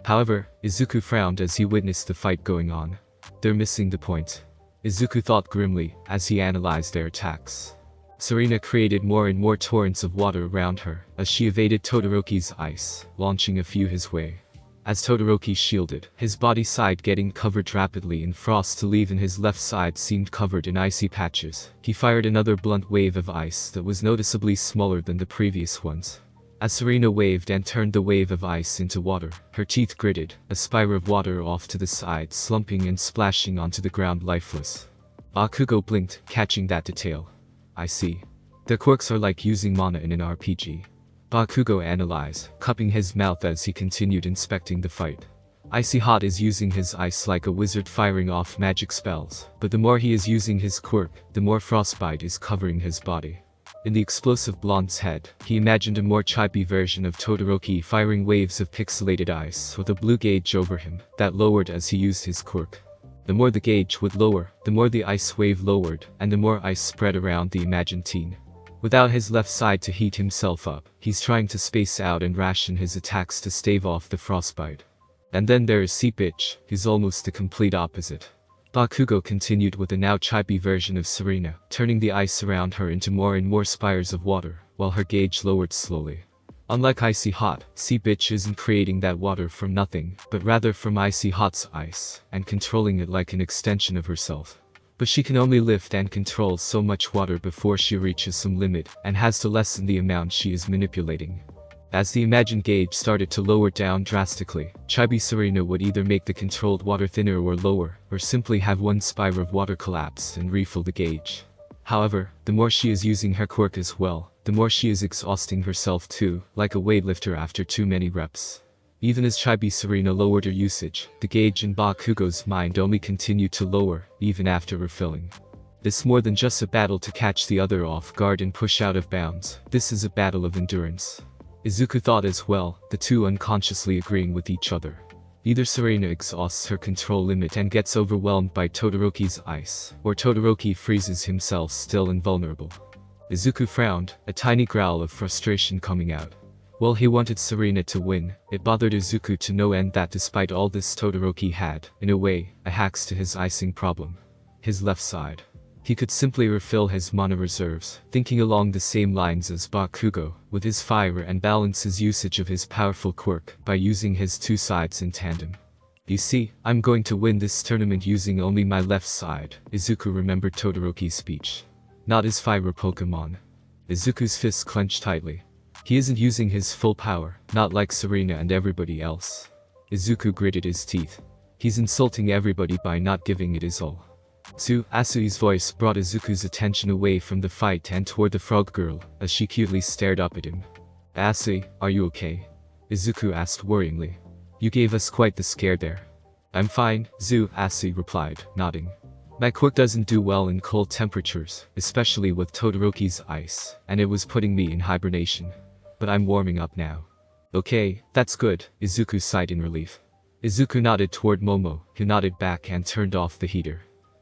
However, Izuku frowned as he witnessed the fight going on. They're missing the point, Izuku thought grimly as he analyzed their attacks. Serena created more and more torrents of water around her as she evaded Todoroki's ice, launching a few his way. As Todoroki shielded, his body side getting covered rapidly in frost to leave, and his left side seemed covered in icy patches. He fired another blunt wave of ice that was noticeably smaller than the previous ones. As Serena waved and turned the wave of ice into water, her teeth gritted, a spire of water off to the side slumping and splashing onto the ground lifeless. Bakugo blinked, catching that detail. I see. The quirks are like using mana in an RPG. Bakugo analyzed, cupping his mouth as he continued inspecting the fight. Icy Hot is using his ice like a wizard firing off magic spells, but the more he is using his quirk, the more frostbite is covering his body. In the explosive blonde's head, he imagined a more chibi version of Todoroki firing waves of pixelated ice with a blue gauge over him that lowered as he used his quirk. The more the gauge would lower, the more the ice wave lowered, and the more ice spread around the imagined teen. Without his left side to heat himself up, he's trying to space out and ration his attacks to stave off the frostbite. And then there is Seepitch, who's almost the complete opposite. Bakugo continued with a now chibi version of Serena, turning the ice around her into more and more spires of water, while her gauge lowered slowly. Unlike Icy Hot, Seepitch isn't creating that water from nothing, but rather from Icy Hot's ice, and controlling it like an extension of herself. But she can only lift and control so much water before she reaches some limit, and has to lessen the amount she is manipulating. As the imagined gauge started to lower down drastically, Chibi Serena would either make the controlled water thinner or lower, or simply have one spire of water collapse and refill the gauge. However, the more she is using her quirk as well, the more she is exhausting herself too, like a weightlifter after too many reps. Even as Chibi Serena lowered her usage, the gauge in Bakugo's mind only continued to lower, even after refilling. This more than just a battle to catch the other off guard and push out of bounds, this is a battle of endurance. Izuku thought as well, the two unconsciously agreeing with each other. Either Serena exhausts her control limit and gets overwhelmed by Todoroki's ice, or Todoroki freezes himself still invulnerable. Izuku frowned, a tiny growl of frustration coming out. While he wanted Serena to win, it bothered Izuku to no end that despite all this Todoroki had, in a way, a hacks to his icing problem. His left side. He could simply refill his mana reserves, thinking along the same lines as Bakugo, with his fire and balance his usage of his powerful quirk by using his two sides in tandem. You see, I'm going to win this tournament using only my left side, Izuku remembered Todoroki's speech. Not his fire Pokemon. Izuku's fists clenched tightly. He isn't using his full power, not like Serena and everybody else. Izuku gritted his teeth. He's insulting everybody by not giving it his all. Asui's voice brought Izuku's attention away from the fight and toward the frog girl, as she cutely stared up at him. Asui, are you okay? Izuku asked worryingly. You gave us quite the scare there. I'm fine, Asui replied, nodding. My quirk doesn't do well in cold temperatures, especially with Todoroki's ice, and it was putting me in hibernation. But I'm warming up now. Okay, that's good, Izuku sighed in relief. Izuku nodded toward Momo, who nodded back and turned off the heater.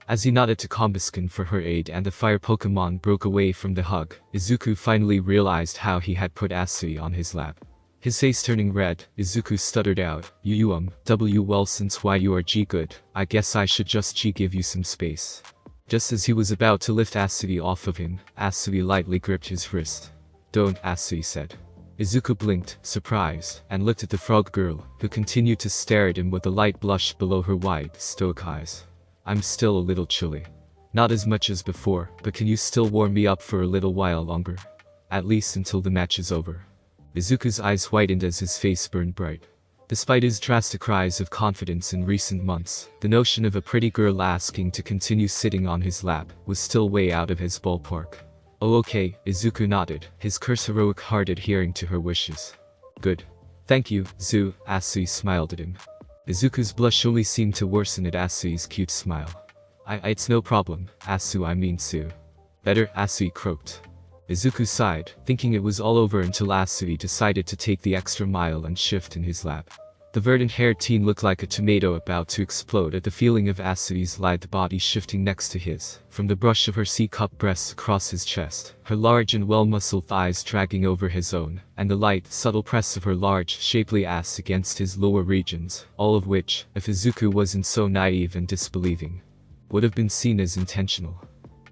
As he nodded to Combusken for her aid and the fire Pokemon broke away from the hug, Izuku finally realized how he had put Asui on his lap. His face turning red, Izuku stuttered out, well since why you are good, I guess I should just give you some space. Just as he was about to lift Asui off of him, Asui lightly gripped his wrist. Don't, Asui said. Izuku blinked, surprised, and looked at the frog girl, who continued to stare at him with a light blush below her wide, stoic eyes. I'm still a little chilly. Not as much as before, but can you still warm me up for a little while longer? At least until the match is over. Izuku's eyes whitened as his face burned bright. Despite his drastic rise of confidence in recent months, the notion of a pretty girl asking to continue sitting on his lap was still way out of his ballpark. Oh okay, Izuku nodded, his curse-heroic heart adhering to her wishes. Good. Thank you, Asui smiled at him. Izuku's blush only seemed to worsen at Asui's cute smile. It's no problem, Su. Better, Asui croaked. Izuku sighed, thinking it was all over until Asui decided to take the extra mile and shift in his lap. The verdant-haired teen looked like a tomato about to explode at the feeling of Asui's lithe body shifting next to his, from the brush of her C-cup breasts across his chest, her large and well-muscled thighs dragging over his own, and the light, subtle press of her large, shapely ass against his lower regions, all of which, if Izuku wasn't so naive and disbelieving, would have been seen as intentional.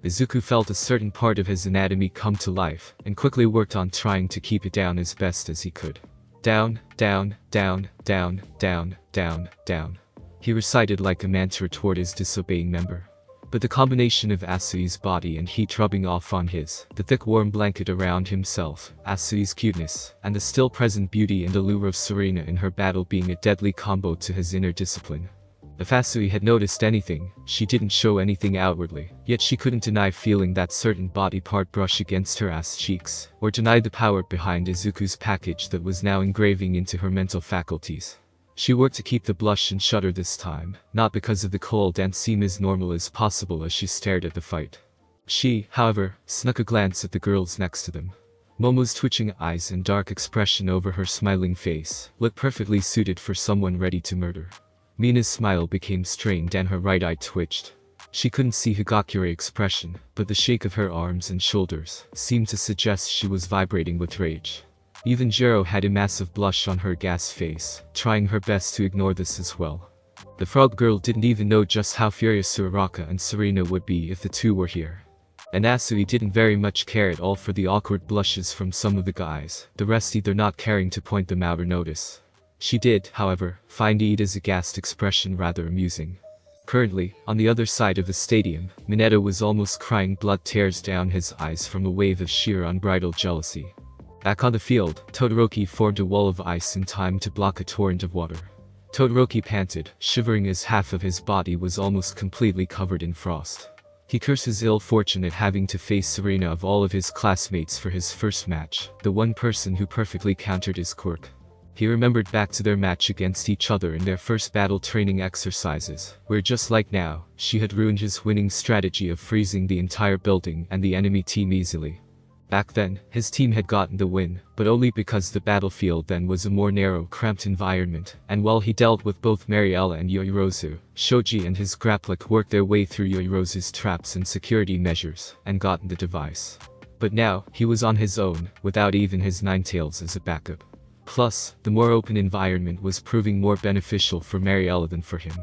Izuku felt a certain part of his anatomy come to life, and quickly worked on trying to keep it down as best as he could. Down, down, down, down, down, down, down. He recited like a mantra toward his disobeying member. But the combination of Asui's body and heat rubbing off on his, the thick warm blanket around himself, Asui's cuteness, and the still present beauty and allure of Serena in her battle being a deadly combo to his inner discipline. If Asui had noticed anything, she didn't show anything outwardly, yet she couldn't deny feeling that certain body part brush against her ass cheeks, or deny the power behind Izuku's package that was now engraving into her mental faculties. She worked to keep the blush and shudder this time, not because of the cold and seem as normal as possible as she stared at the fight. She, however, snuck a glance at the girls next to them. Momo's twitching eyes and dark expression over her smiling face looked perfectly suited for someone ready to murder. Mina's smile became strained and her right eye twitched. She couldn't see Higakure's expression, but the shake of her arms and shoulders seemed to suggest she was vibrating with rage. Even Jiro had a massive blush on her gas face, trying her best to ignore this as well. The frog girl didn't even know just how furious Uraraka and Serena would be if the two were here. And Asui didn't very much care at all for the awkward blushes from some of the guys, the rest either not caring to point them out or notice. She did, however, find Iida's aghast expression rather amusing. Currently, on the other side of the stadium, Mineta was almost crying blood tears down his eyes from a wave of sheer unbridled jealousy. Back on the field, Todoroki formed a wall of ice in time to block a torrent of water. Todoroki panted, shivering as half of his body was almost completely covered in frost. He cursed his ill fortune at having to face Serena of all of his classmates for his first match, the one person who perfectly countered his quirk. He remembered back to their match against each other in their first battle training exercises, where just like now, she had ruined his winning strategy of freezing the entire building and the enemy team easily. Back then, his team had gotten the win, but only because the battlefield then was a more narrow, cramped environment, and while he dealt with both Mariella and Yoirozu, Shoji and his grappler worked their way through Yoirozu's traps and security measures, and gotten the device. But now, he was on his own, without even his Ninetales as a backup. Plus, the more open environment was proving more beneficial for Mariella than for him.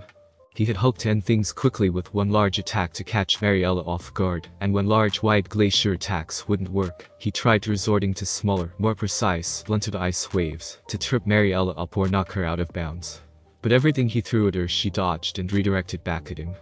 He had hoped to end things quickly with one large attack to catch Mariella off guard, and when large wide glacier attacks wouldn't work, he tried resorting to smaller, more precise, blunted ice waves, to trip Mariella up or knock her out of bounds. But everything he threw at her she dodged and redirected back at him.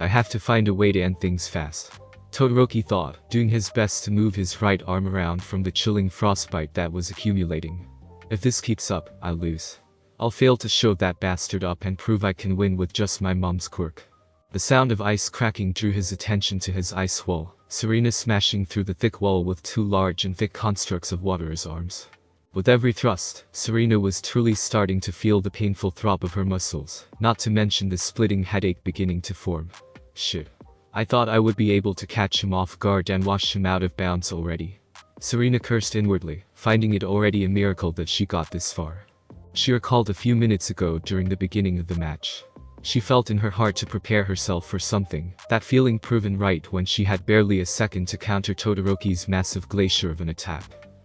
I have to find a way to end things fast, Todoroki thought, doing his best to move his right arm around from the chilling frostbite that was accumulating. If this keeps up, I'll lose. I'll fail to show that bastard up and prove I can win with just my mom's quirk. The sound of ice cracking drew his attention to his ice wall, Serena smashing through the thick wall with two large and thick constructs of water as arms. With every thrust, Serena was truly starting to feel the painful throb of her muscles, not to mention the splitting headache beginning to form. Shit. I thought I would be able to catch him off guard and wash him out of bounds already. Serena cursed inwardly, finding it already a miracle that she got this far. She recalled a few minutes ago during the beginning of the match. She felt in her heart to prepare herself for something, that feeling proven right when she had barely a second to counter Todoroki's massive glacier of an attack.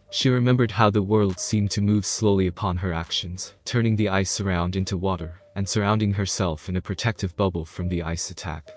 She remembered how the world seemed to move slowly upon her actions, turning the ice around into water, and surrounding herself in a protective bubble from the ice attack.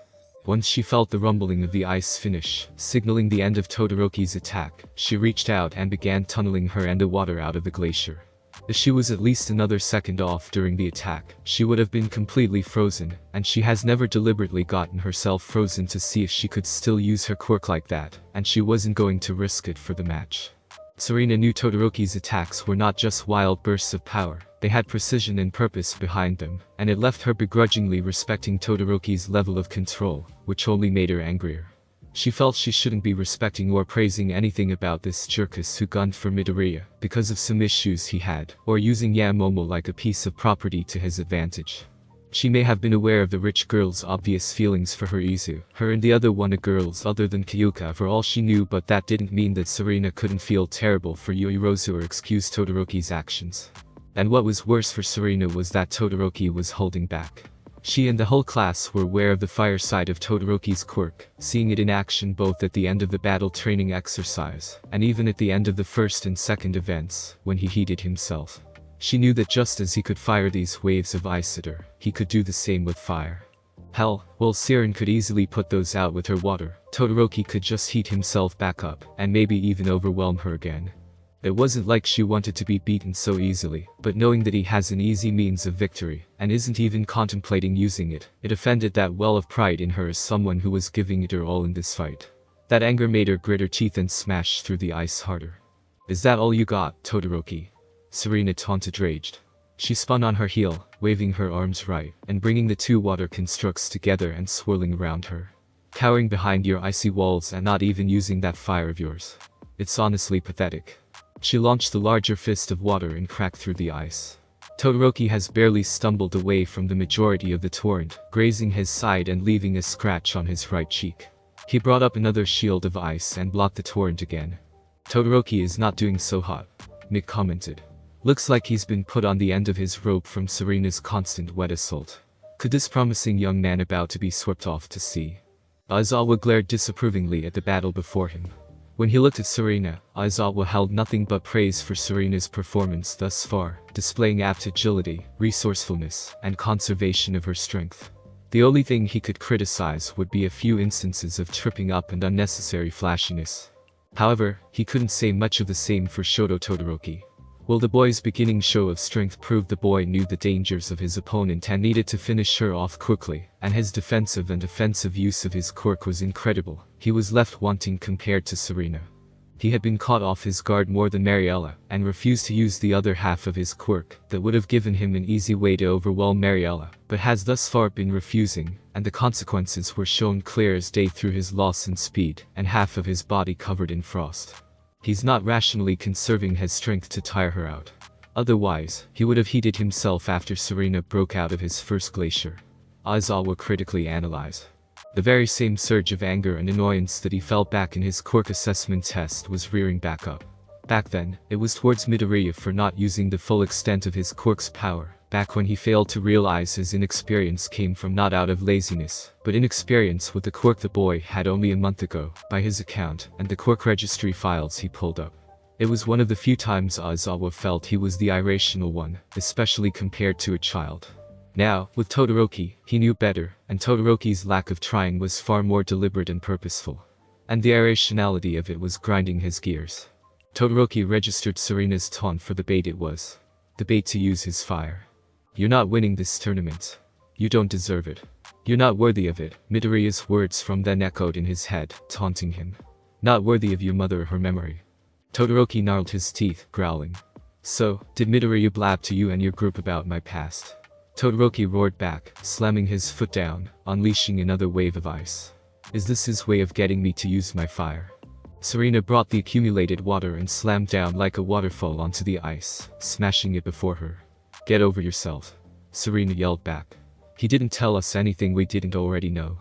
Once she felt the rumbling of the ice finish, signaling the end of Todoroki's attack, she reached out and began tunneling her and the water out of the glacier. If she was at least another second off during the attack, she would have been completely frozen, and she has never deliberately gotten herself frozen to see if she could still use her quirk like that, and she wasn't going to risk it for the match. Serena knew Todoroki's attacks were not just wild bursts of power, they had precision and purpose behind them, and it left her begrudgingly respecting Todoroki's level of control, which only made her angrier. She felt she shouldn't be respecting or praising anything about this jerkus who gunned for Midoriya, because of some issues he had, or using Yamomo like a piece of property to his advantage. She may have been aware of the rich girl's obvious feelings for her Izu, her and the other one girls other than Kyuka for all she knew, but that didn't mean that Serena couldn't feel terrible for Yoirozu or excuse Todoroki's actions. And what was worse for Serena was that Todoroki was holding back. She and the whole class were aware of the fire side of Todoroki's quirk, seeing it in action both at the end of the battle training exercise, and even at the end of the first and second events, when he heated himself. She knew that just as he could fire these waves of ice at her, he could do the same with fire. Hell, while Siren could easily put those out with her water, Todoroki could just heat himself back up, and maybe even overwhelm her again. It wasn't like she wanted to be beaten so easily, but knowing that he has an easy means of victory, and isn't even contemplating using it, it offended that well of pride in her as someone who was giving it her all in this fight. That anger made her grit her teeth and smash through the ice harder. "Is that all you got, Todoroki?" Serena taunted raged. She spun on her heel, waving her arms right, and bringing the two water constructs together and swirling around her. "Cowering behind your icy walls and not even using that fire of yours. It's honestly pathetic." She launched the larger fist of water and cracked through the ice. Todoroki has barely stumbled away from the majority of the torrent, grazing his side and leaving a scratch on his right cheek. He brought up another shield of ice and blocked the torrent again. "Todoroki is not doing so hot," Mick commented. "Looks like he's been put on the end of his rope from Serena's constant wet assault. Could this promising young man about to be swept off to sea?" Aizawa glared disapprovingly at the battle before him. When he looked at Serena, Aizawa held nothing but praise for Serena's performance thus far, displaying apt agility, resourcefulness, and conservation of her strength. The only thing he could criticize would be a few instances of tripping up and unnecessary flashiness. However, he couldn't say much of the same for Shoto Todoroki. Well, the boy's beginning show of strength proved the boy knew the dangers of his opponent and needed to finish her off quickly, and his defensive and offensive use of his quirk was incredible. He was left wanting compared to Serena. He had been caught off his guard more than Mariella, and refused to use the other half of his quirk that would have given him an easy way to overwhelm Mariella, but has thus far been refusing, and the consequences were shown clear as day through his loss in speed, and half of his body covered in frost. He's not rationally conserving his strength to tire her out. Otherwise, he would have heated himself after Serena broke out of his first glacier. Aizawa critically analyzed. The very same surge of anger and annoyance that he felt back in his quirk assessment test was rearing back up. Back then, it was towards Midoriya for not using the full extent of his quirk's power. Back when he failed to realize his inexperience came from not out of laziness, but inexperience with the quirk the boy had only a month ago, by his account, and the quirk registry files he pulled up. It was one of the few times Aizawa felt he was the irrational one, especially compared to a child. Now, with Todoroki, he knew better, and Todoroki's lack of trying was far more deliberate and purposeful. And the irrationality of it was grinding his gears. Todoroki registered Serena's taunt for the bait it was. The bait to use his fire. "You're not winning this tournament. You don't deserve it. You're not worthy of it," Midoriya's words from then echoed in his head, taunting him. "Not worthy of your mother or her memory." Todoroki gnarled his teeth, growling. "So, did Midoriya blab to you and your group about my past?" Todoroki roared back, slamming his foot down, unleashing another wave of ice. "Is this his way of getting me to use my fire?" Serena brought the accumulated water and slammed down like a waterfall onto the ice, smashing it before her. "Get over yourself," Serena yelled back. "He didn't tell us anything we didn't already know."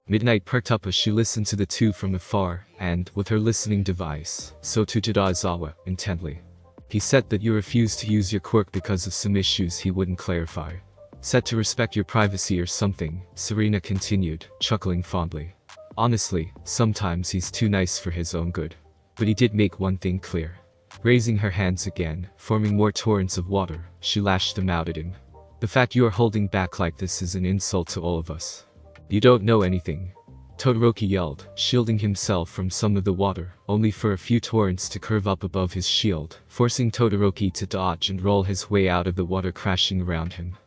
Midnight perked up as she listened to the two from afar, and, with her listening device, so too did Aizawa, intently. "He said that you refused to use your quirk because of some issues he wouldn't clarify. Said to respect your privacy or something," Serena continued, chuckling fondly. "Honestly, sometimes he's too nice for his own good. But he did make one thing clear." Raising her hands again, forming more torrents of water, she lashed them out at him. "The fact you are holding back like this is an insult to all of us. You don't know anything." Todoroki yelled, shielding himself from some of the water, only for a few torrents to curve up above his shield, forcing Todoroki to dodge and roll his way out of the water crashing around him.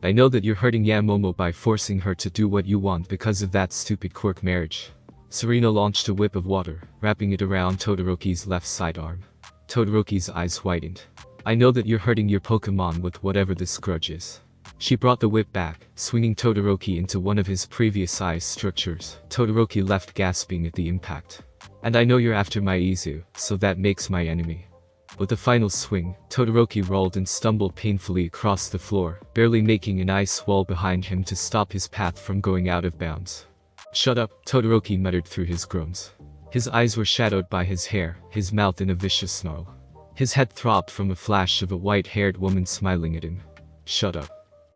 "I know that you're hurting Yamomo by forcing her to do what you want because of that stupid quirk marriage." Serena launched a whip of water, wrapping it around Todoroki's left sidearm. Todoroki's eyes widened. "I know that you're hurting your Pokemon with whatever this grudge is." She brought the whip back, swinging Todoroki into one of his previous ice structures. Todoroki left gasping at the impact. "And I know you're after my Izu, so that makes my enemy." With the final swing, Todoroki rolled and stumbled painfully across the floor, barely making an ice wall behind him to stop his path from going out of bounds. "Shut up," Todoroki muttered through his groans. His eyes were shadowed by his hair, his mouth in a vicious snarl. His head throbbed from a flash of a white-haired woman smiling at him. "Shut up.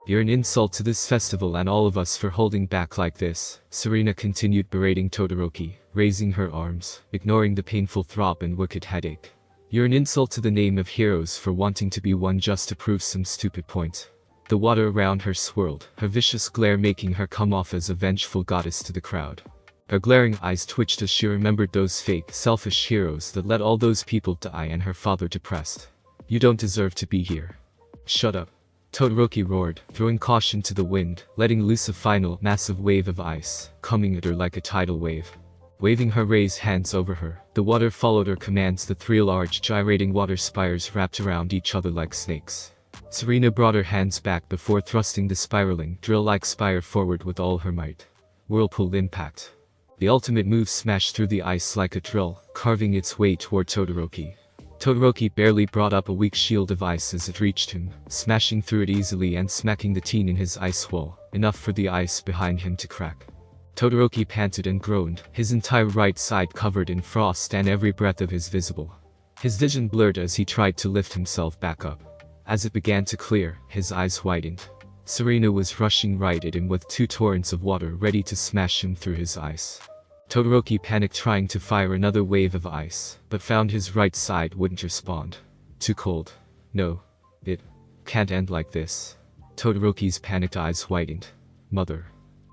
You're an insult to this festival and all of us for holding back like this," Serena continued berating Todoroki, raising her arms, ignoring the painful throb and wicked headache. "You're an insult to the name of heroes for wanting to be one just to prove some stupid point." The water around her swirled, her vicious glare making her come off as a vengeful goddess to the crowd. Her glaring eyes twitched as she remembered those fake, selfish heroes that let all those people die and her father depressed. You don't deserve to be here. Shut up. Todoroki roared, throwing caution to the wind, letting loose a final, massive wave of ice, coming at her like a tidal wave. Waving her raised hands over her, the water followed her commands. The three large, gyrating water spires wrapped around each other like snakes. Serena brought her hands back before thrusting the spiraling, drill-like spire forward with all her might. Whirlpool impact. The ultimate move smashed through the ice like a drill, carving its way toward Todoroki. Todoroki barely brought up a weak shield of ice as it reached him, smashing through it easily and smacking the teen in his ice wall, enough for the ice behind him to crack. Todoroki panted and groaned, his entire right side covered in frost and every breath of his visible. His vision blurred as he tried to lift himself back up. As it began to clear, his eyes widened. Serena was rushing right at him with two torrents of water ready to smash him through his ice. Todoroki panicked, trying to fire another wave of ice, but found his right side wouldn't respond. Too cold. No. It can't end like this. Todoroki's panicked eyes widened. Mother.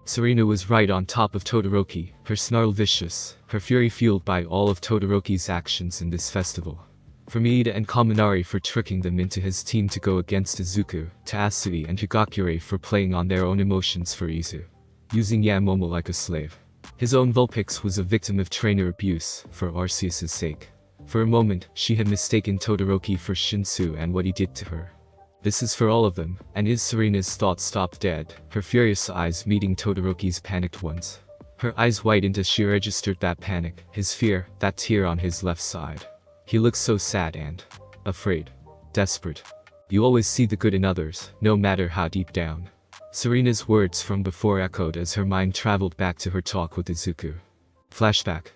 Serena was right on top of Todoroki, her snarl vicious, her fury fueled by all of Todoroki's actions in this festival. From Iida and Kaminari for tricking them into his team to go against Izuku, to Asui and Higakure for playing on their own emotions for Izu. Using Yamomo like a slave. His own Vulpix was a victim of trainer abuse, for Arceus's sake. For a moment, she had mistaken Todoroki for Shinsu and what he did to her. This is for all of them, and Serena's thoughts stopped dead, her furious eyes meeting Todoroki's panicked ones. Her eyes widened as she registered that panic, his fear, that tear on his left side. He looked so sad and afraid. Desperate. You always see the good in others, no matter how deep down. Serena's words from before echoed as her mind traveled back to her talk with Izuku. Flashback.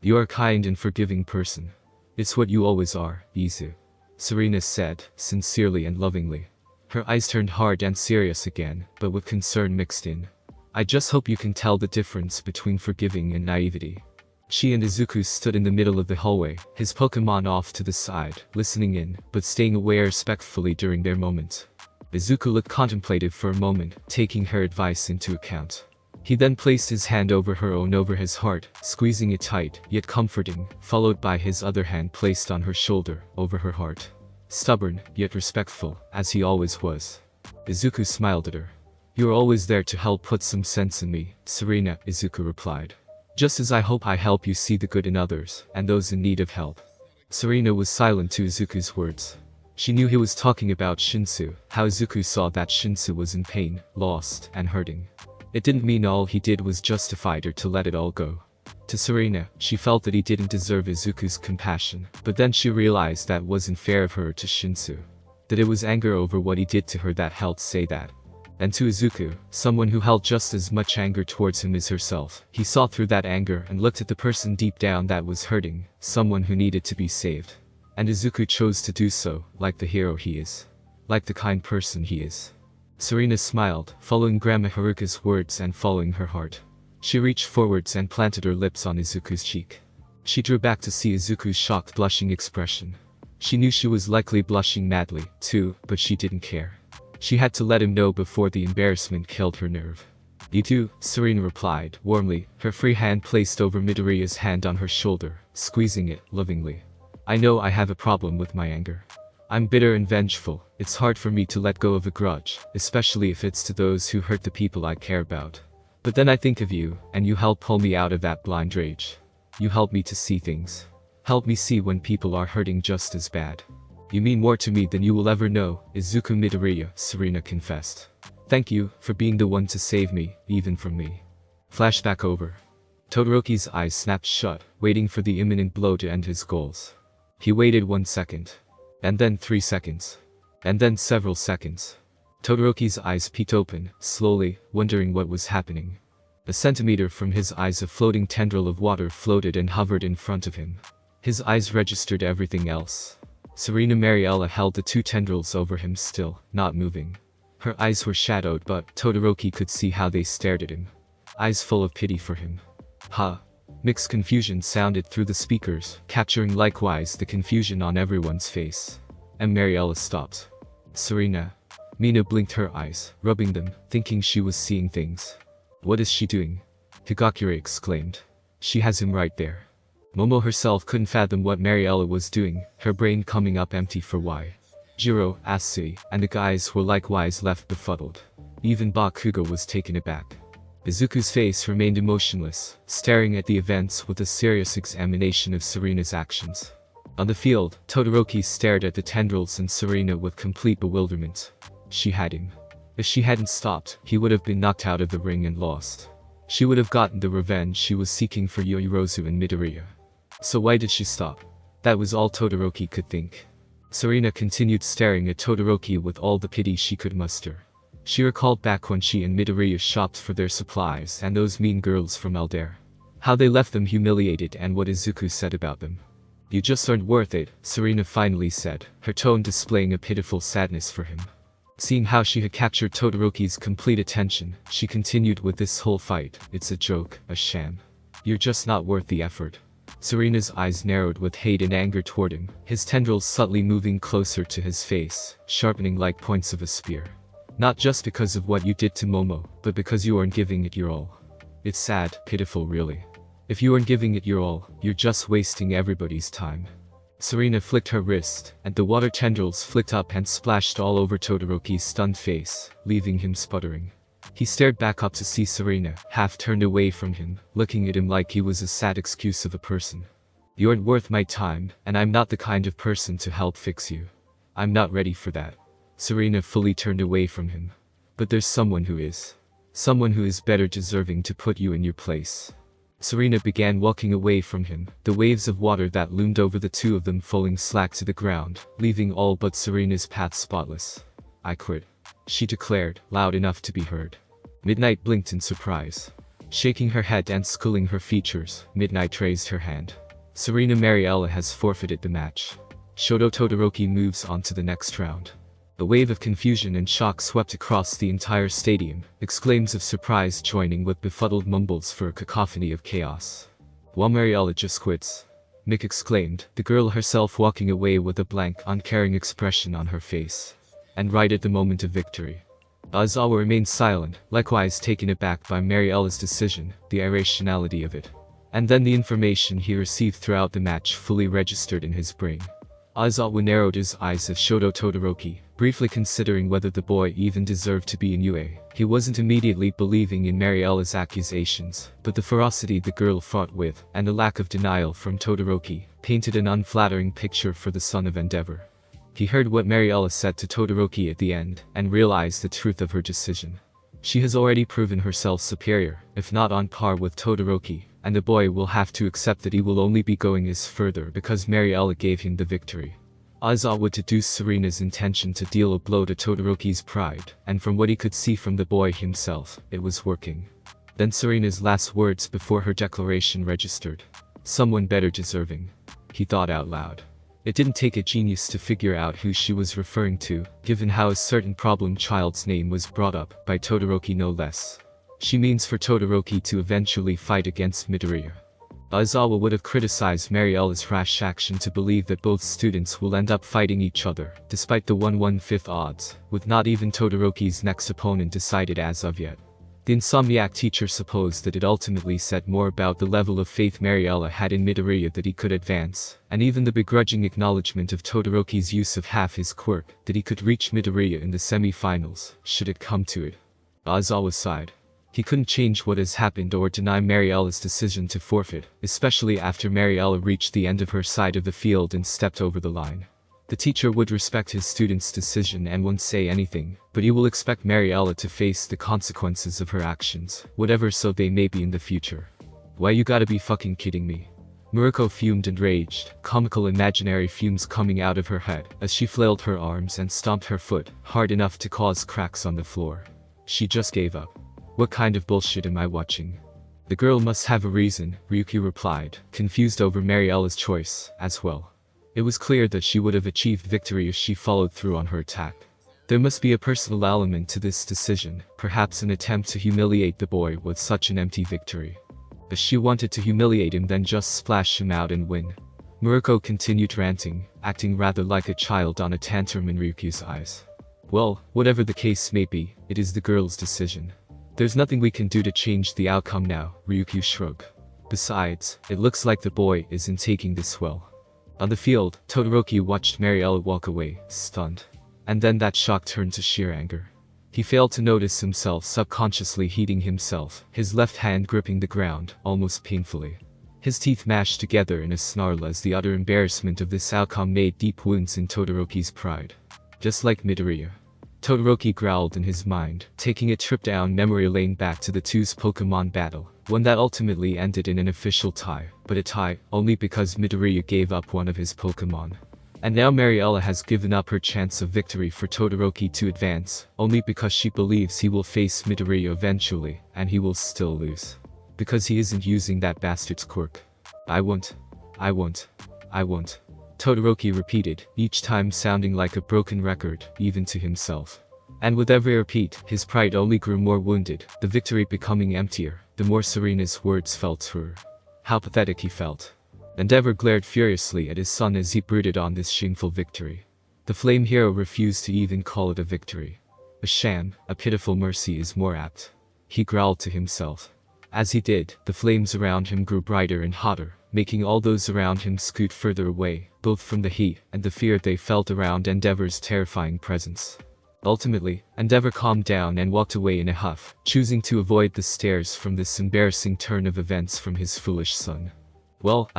You are a kind and forgiving person. It's what you always are, Izu. Serena said, sincerely and lovingly. Her eyes turned hard and serious again, but with concern mixed in. I just hope you can tell the difference between forgiving and naivety. She and Izuku stood in the middle of the hallway, his Pokemon off to the side, listening in, but staying away respectfully during their moment. Izuku looked contemplative for a moment, taking her advice into account. He then placed his hand over her own over his heart, squeezing it tight, yet comforting, followed by his other hand placed on her shoulder, over her heart. Stubborn, yet respectful, as he always was. Izuku smiled at her. You're always there to help put some sense in me, Serena, Izuku replied. Just as I hope I help you see the good in others, and those in need of help. Serena was silent to Izuku's words. She knew he was talking about Shinsu, how Izuku saw that Shinsu was in pain, lost, and hurting. It didn't mean all he did was justified or to let it all go. To Serena, she felt that he didn't deserve Izuku's compassion, but then she realized that wasn't fair of her to Shinsu. That it was anger over what he did to her that helped say that. And to Izuku, someone who held just as much anger towards him as herself, he saw through that anger and looked at the person deep down that was hurting, someone who needed to be saved. And Izuku chose to do so, like the hero he is. Like the kind person he is. Serena smiled, following Grandma Haruka's words and following her heart. She reached forwards and planted her lips on Izuku's cheek. She drew back to see Izuku's shocked, blushing expression. She knew she was likely blushing madly, too, but she didn't care. She had to let him know before the embarrassment killed her nerve. You too, Serena replied, warmly, her free hand placed over Midoriya's hand on her shoulder, squeezing it, lovingly. I know I have a problem with my anger. I'm bitter and vengeful, it's hard for me to let go of a grudge, especially if it's to those who hurt the people I care about. But then I think of you, and you help pull me out of that blind rage. You help me to see things. Help me see when people are hurting just as bad. You mean more to me than you will ever know, Izuku Midoriya, Serena confessed. Thank you, for being the one to save me, even from me. Flashback over. Todoroki's eyes snapped shut, waiting for the imminent blow to end his goals. He waited 1 second. And then 3 seconds. And then several seconds. Todoroki's eyes peeked open, slowly, wondering what was happening. A centimeter from his eyes a floating tendril of water floated and hovered in front of him. His eyes registered everything else. Serena Mariella held the two tendrils over him still, not moving. Her eyes were shadowed, but Todoroki could see how they stared at him. Eyes full of pity for him. Ha! Mixed confusion sounded through the speakers, capturing likewise the confusion on everyone's face. And Mariella stopped. Serena. Mina blinked her eyes, rubbing them, thinking she was seeing things. What is she doing? Higakure exclaimed. She has him right there. Momo herself couldn't fathom what Mariella was doing, her brain coming up empty for why. Jiro, Asui, and the guys were likewise left befuddled. Even Bakugo was taken aback. Izuku's face remained emotionless, staring at the events with a serious examination of Serena's actions. On the field, Todoroki stared at the tendrils and Serena with complete bewilderment. She had him. If she hadn't stopped, he would have been knocked out of the ring and lost. She would have gotten the revenge she was seeking for Yoyorozu and Midoriya. So why did she stop? That was all Todoroki could think. Serena continued staring at Todoroki with all the pity she could muster. She recalled back when she and Midoriya shopped for their supplies and those mean girls from Aldair. How they left them humiliated and what Izuku said about them. You just aren't worth it, Serena finally said, her tone displaying a pitiful sadness for him. Seeing how she had captured Todoroki's complete attention, she continued with this whole fight, it's a joke, a sham. You're just not worth the effort. Serena's eyes narrowed with hate and anger toward him, his tendrils subtly moving closer to his face, sharpening like points of a spear. Not just because of what you did to Momo, but because you aren't giving it your all. It's sad, pitiful really. If you aren't giving it your all, you're just wasting everybody's time. Serena flicked her wrist, and the water tendrils flicked up and splashed all over Todoroki's stunned face, leaving him sputtering. He stared back up to see Serena, half turned away from him, looking at him like he was a sad excuse of a person. You aren't worth my time, and I'm not the kind of person to help fix you. I'm not ready for that. Serena fully turned away from him. But there's someone who is. Someone who is better deserving to put you in your place. Serena began walking away from him, the waves of water that loomed over the two of them falling slack to the ground, leaving all but Serena's path spotless. I quit. She declared, loud enough to be heard. Midnight blinked in surprise. Shaking her head and schooling her features, Midnight raised her hand. Serena Mariella has forfeited the match. Shoto Todoroki moves on to the next round. A wave of confusion and shock swept across the entire stadium, exclaims of surprise joining with befuddled mumbles for a cacophony of chaos. While Mariella just quits, Mick exclaimed, the girl herself walking away with a blank, uncaring expression on her face. And right at the moment of victory. Aizawa remained silent, likewise taken aback by Mariella's decision, the irrationality of it. And then the information he received throughout the match fully registered in his brain. Aizawa narrowed his eyes at Shoto Todoroki, briefly considering whether the boy even deserved to be in UA. He wasn't immediately believing in Mariella's accusations, but the ferocity the girl fought with, and the lack of denial from Todoroki, painted an unflattering picture for the son of Endeavor. He heard what Mariella said to Todoroki at the end, and realized the truth of her decision. She has already proven herself superior, if not on par with Todoroki, and the boy will have to accept that he will only be going as further because Mariella gave him the victory. Aizawa deduced Serena's intention to deal a blow to Todoroki's pride, and from what he could see from the boy himself, it was working. Then Serena's last words before her declaration registered. Someone better deserving. He thought out loud. It didn't take a genius to figure out who she was referring to, given how a certain problem child's name was brought up by Todoroki no less. She means for Todoroki to eventually fight against Midoriya. Aizawa would have criticized Mariella's rash action to believe that both students will end up fighting each other, despite the 1/1/5 odds, with not even Todoroki's next opponent decided as of yet. The Insomniac teacher supposed that it ultimately said more about the level of faith Mariella had in Midoriya that he could advance, and even the begrudging acknowledgement of Todoroki's use of half his quirk, that he could reach Midoriya in the semi-finals, should it come to it. Aizawa sighed. He couldn't change what has happened or deny Mariella's decision to forfeit, especially after Mariella reached the end of her side of the field and stepped over the line. The teacher would respect his student's decision and won't say anything, but he will expect Mariella to face the consequences of her actions, whatever so they may be in the future. Why you gotta be fucking kidding me? Murako fumed and raged, comical imaginary fumes coming out of her head, as she flailed her arms and stomped her foot, hard enough to cause cracks on the floor. She just gave up. What kind of bullshit am I watching? The girl must have a reason, Ryuki replied, confused over Mariella's choice, as well. It was clear that she would have achieved victory if she followed through on her attack. There must be a personal element to this decision, perhaps an attempt to humiliate the boy with such an empty victory. If she wanted to humiliate him, then just splash him out and win. Murako continued ranting, acting rather like a child on a tantrum in Ryuki's eyes. Well, whatever the case may be, it is the girl's decision. There's nothing we can do to change the outcome now, Ryuki shrugged. Besides, it looks like the boy isn't taking this well. On the field, Todoroki watched Mariella walk away, stunned. And then that shock turned to sheer anger. He failed to notice himself subconsciously heating himself, his left hand gripping the ground, almost painfully. His teeth mashed together in a snarl as the utter embarrassment of this outcome made deep wounds in Todoroki's pride. Just like Midoriya. Todoroki growled in his mind, taking a trip down memory lane back to the two's Pokemon battle, one that ultimately ended in an official tie, but a tie only because Midoriya gave up one of his Pokemon. And now Mariella has given up her chance of victory for Todoroki to advance, only because she believes he will face Midoriya eventually, and he will still lose. Because he isn't using that bastard's quirk. I won't. Todoroki repeated, each time sounding like a broken record, even to himself. And with every repeat, his pride only grew more wounded, the victory becoming emptier, the more Serena's words felt truer. How pathetic he felt. Endeavor glared furiously at his son as he brooded on this shameful victory. The flame hero refused to even call it a victory. A sham, a pitiful mercy is more apt. He growled to himself. As he did, the flames around him grew brighter and hotter, making all those around him scoot further away, both from the heat and the fear they felt around Endeavor's terrifying presence. Ultimately, Endeavor calmed down and walked away in a huff, choosing to avoid the stares from this embarrassing turn of events from his foolish son. Well,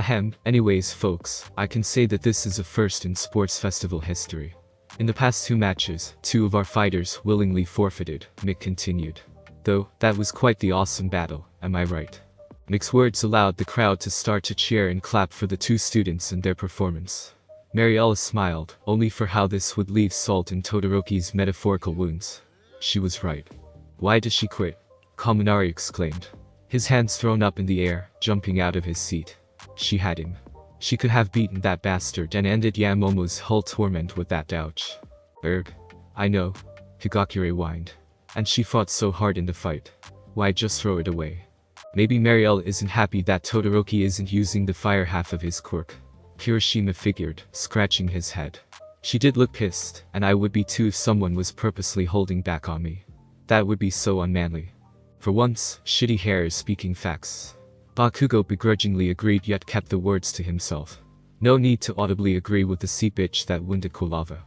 anyways folks, I can say that this is a first in sports festival history. In the past 2 matches, 2 of our fighters willingly forfeited, Mick continued. Though, that was quite the awesome battle, am I right? Mick's words allowed the crowd to start to cheer and clap for the 2 students and their performance. Mariella smiled, only for how this would leave salt in Todoroki's metaphorical wounds. She was right. Why did she quit? Kaminari exclaimed. His hands thrown up in the air, jumping out of his seat. She had him. She could have beaten that bastard and ended Yamomo's whole torment with that ouch. I know. Higakure whined. And she fought so hard in the fight. Why just throw it away? Maybe Mariella isn't happy that Todoroki isn't using the fire half of his quirk. Kirishima figured, scratching his head. She did look pissed, and I would be too if someone was purposely holding back on me. That would be so unmanly. For once, shitty hair is speaking facts. Bakugo begrudgingly agreed yet kept the words to himself. No need to audibly agree with the sea bitch that wounded Kolava.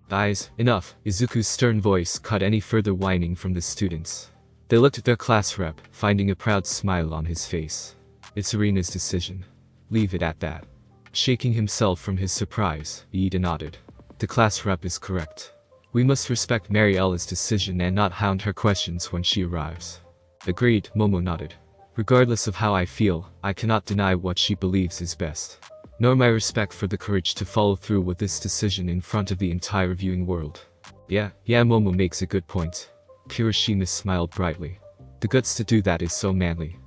Guys, enough. Izuku's stern voice cut any further whining from the students. They looked at their class rep, finding a proud smile on his face. It's Arena's decision. Leave it at that. Shaking himself from his surprise, Ida nodded. The class rep is correct. We must respect Mariella's decision and not hound her questions when she arrives. Agreed, Momo nodded. Regardless of how I feel, I cannot deny what she believes is best. Nor my respect for the courage to follow through with this decision in front of the entire viewing world. Yeah, Momo makes a good point. Kirishima smiled brightly. The guts to do that is so manly.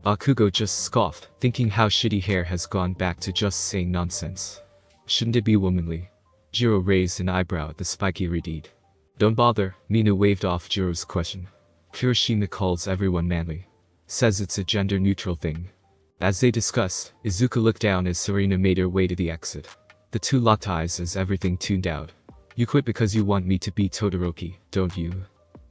Bakugo just scoffed, thinking how shitty hair has gone back to just saying nonsense. Shouldn't it be womanly? Jiro raised an eyebrow at the spiky redeed. Don't bother, Mina waved off Jiro's question. Kirishima calls everyone manly. Says it's a gender-neutral thing. As they discussed, Izuku looked down as Serena made her way to the exit. The 2 locked eyes as everything tuned out. You quit because you want me to beat Todoroki, don't you?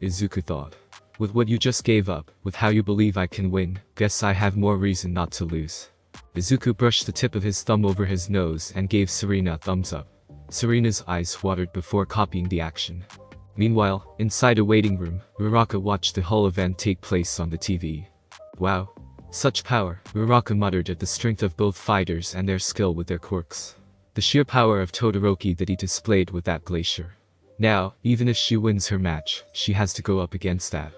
Izuku thought. With what you just gave up, with how you believe I can win, guess I have more reason not to lose. Izuku brushed the tip of his thumb over his nose and gave Serena a thumbs up. Serena's eyes watered before copying the action. Meanwhile, inside a waiting room, Uraraka watched the whole event take place on the TV. Wow. Such power, Uraraka muttered at the strength of both fighters and their skill with their quirks. The sheer power of Todoroki that he displayed with that glacier. Now, even if she wins her match, she has to go up against that.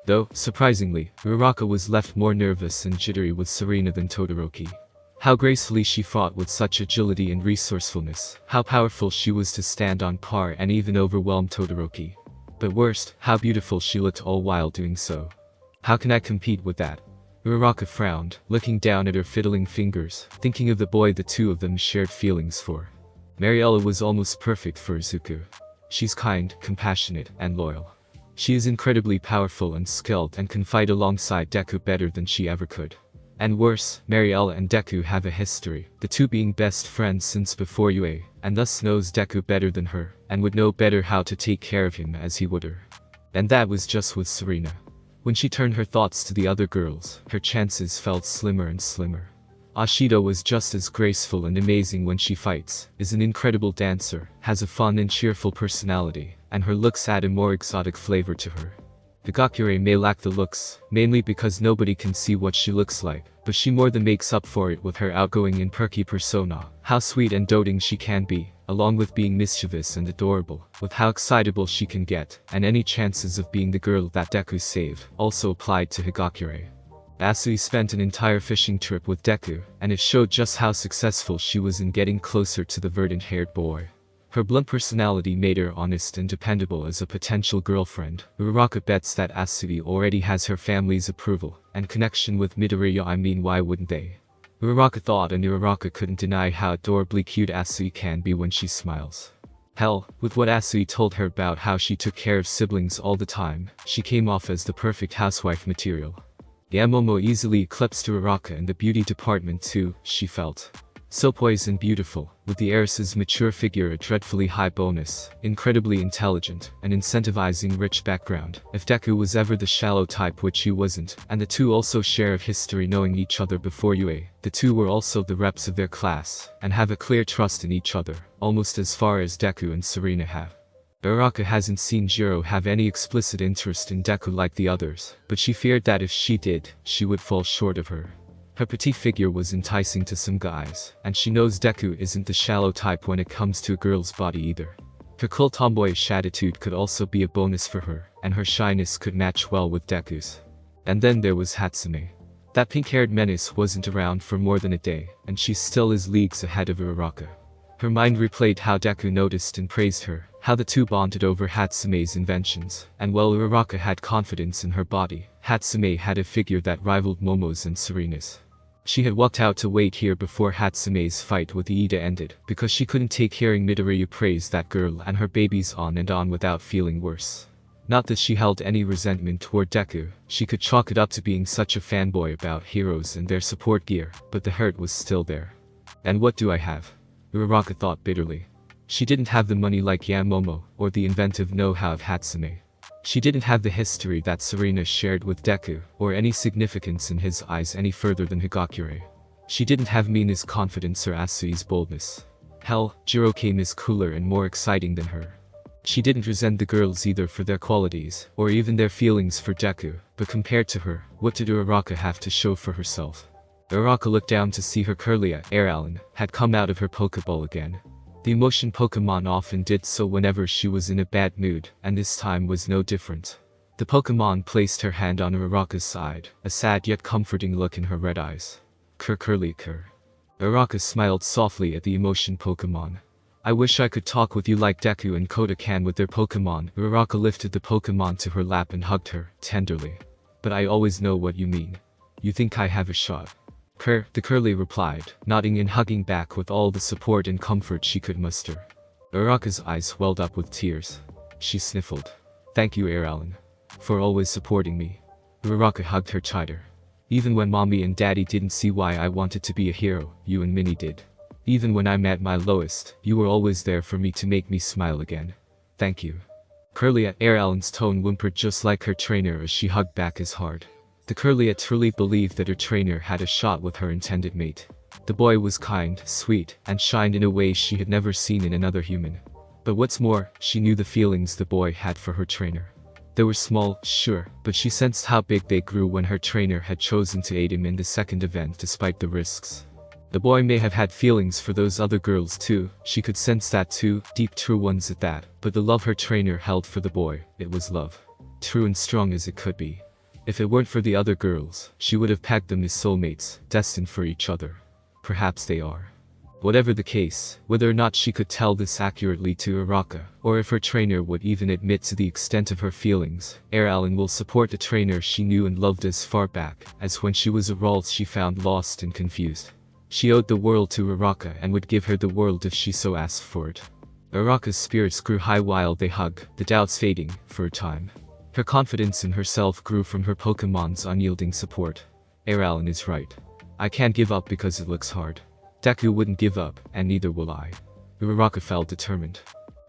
Though, surprisingly, Uraraka was left more nervous and jittery with Serena than Todoroki. How gracefully she fought with such agility and resourcefulness, how powerful she was to stand on par and even overwhelm Todoroki. But worst, how beautiful she looked all while doing so. How can I compete with that? Uraraka frowned, looking down at her fiddling fingers, thinking of the boy the 2 of them shared feelings for. Mariella was almost perfect for Izuku. She's kind, compassionate, and loyal. She is incredibly powerful and skilled and can fight alongside Deku better than she ever could. And worse, Mariella and Deku have a history, the 2 being best friends since before UA, and thus knows Deku better than her, and would know better how to take care of him as he would her. And that was just with Serena. When she turned her thoughts to the other girls, her chances felt slimmer and slimmer. Ashido was just as graceful and amazing when she fights, is an incredible dancer, has a fun and cheerful personality, and her looks add a more exotic flavor to her. Higakure may lack the looks, mainly because nobody can see what she looks like, but she more than makes up for it with her outgoing and perky persona, how sweet and doting she can be, along with being mischievous and adorable, with how excitable she can get, and any chances of being the girl that Deku saved, also applied to Higakure. Asui spent an entire fishing trip with Deku, and it showed just how successful she was in getting closer to the verdant-haired boy. Her blunt personality made her honest and dependable as a potential girlfriend. Uraraka bets that Asui already has her family's approval, and connection with Midoriya. Why wouldn't they? Uraraka thought, and Uraraka couldn't deny how adorably cute Asui can be when she smiles. Hell, with what Asui told her about how she took care of siblings all the time, she came off as the perfect housewife material. Yamomo easily eclipsed Uraraka in the beauty department too, she felt. So poised and beautiful, with the heiress's mature figure a dreadfully high bonus, incredibly intelligent, and incentivizing rich background. If Deku was ever the shallow type, which he wasn't, and the two also share of history knowing each other before UA, the two were also the reps of their class, and have a clear trust in each other, almost as far as Deku and Serena have. Uraraka hasn't seen Jiro have any explicit interest in Deku like the others, but she feared that if she did, she would fall short of her. Her petite figure was enticing to some guys, and she knows Deku isn't the shallow type when it comes to a girl's body either. Her cool tomboyish attitude could also be a bonus for her, and her shyness could match well with Deku's. And then there was Hatsume. That pink-haired menace wasn't around for more than a day, and she still is leagues ahead of Uraraka. Her mind replayed how Deku noticed and praised her, how the two bonded over Hatsume's inventions, and while Uraraka had confidence in her body, Hatsume had a figure that rivaled Momo's and Serena's. She had walked out to wait here before Hatsume's fight with Iida ended, because she couldn't take hearing Midoriya praise that girl and her babies on and on without feeling worse. Not that she held any resentment toward Deku, she could chalk it up to being such a fanboy about heroes and their support gear, but the hurt was still there. And what do I have? Uraraka thought bitterly. She didn't have the money like Yamomo, or the inventive know-how of Hatsume. She didn't have the history that Serena shared with Deku, or any significance in his eyes any further than Higakure. She didn't have Mina's confidence or Asui's boldness. Hell, Jiroke is cooler and more exciting than her. She didn't resent the girls either for their qualities, or even their feelings for Deku, but compared to her, what did Uraraka have to show for herself? Uraraka looked down to see her Kirlia, Airallen, had come out of her Pokeball again. The emotion Pokemon often did so whenever she was in a bad mood, and this time was no different. The Pokemon placed her hand on Uraraka's side, a sad yet comforting look in her red eyes. Curly. Uraraka smiled softly at the emotion Pokemon. I wish I could talk with you like Deku and Kota can with their Pokemon. Uraraka lifted the Pokemon to her lap and hugged her, tenderly. But I always know what you mean. You think I have a shot? The Curly replied, nodding and hugging back with all the support and comfort she could muster. Uraraka's eyes welled up with tears. She sniffled. Thank you, Airallen, for always supporting me. Uraraka hugged her tighter. Even when mommy and daddy didn't see why I wanted to be a hero, you and Minnie did. Even when I'm at my lowest, you were always there for me to make me smile again. Thank you. Curlia, Airallen's tone whimpered just like her trainer as she hugged back as hard. The Curlia truly believed that her trainer had a shot with her intended mate. The boy was kind, sweet, and shined in a way she had never seen in another human. But what's more, she knew the feelings the boy had for her trainer. They were small, sure, but she sensed how big they grew when her trainer had chosen to aid him in the second event despite the risks. The boy may have had feelings for those other girls too, she could sense that too, deep true ones at that, but the love her trainer held for the boy, it was love. True and strong as it could be. If it weren't for the other girls, she would have pegged them as soulmates, destined for each other. Perhaps they are. Whatever the case, whether or not she could tell this accurately to Uraraka, or if her trainer would even admit to the extent of her feelings, Airallen will support the trainer she knew and loved as far back as when she was a Ralts she found lost and confused. She owed the world to Uraraka and would give her the world if she so asked for it. Uraraka's spirits grew high while they hugged, the doubts fading, for a time. Her confidence in herself grew from her Pokemon's unyielding support. Airallen is right. I can't give up because it looks hard. Deku wouldn't give up, and neither will I. Uraraka felt determined.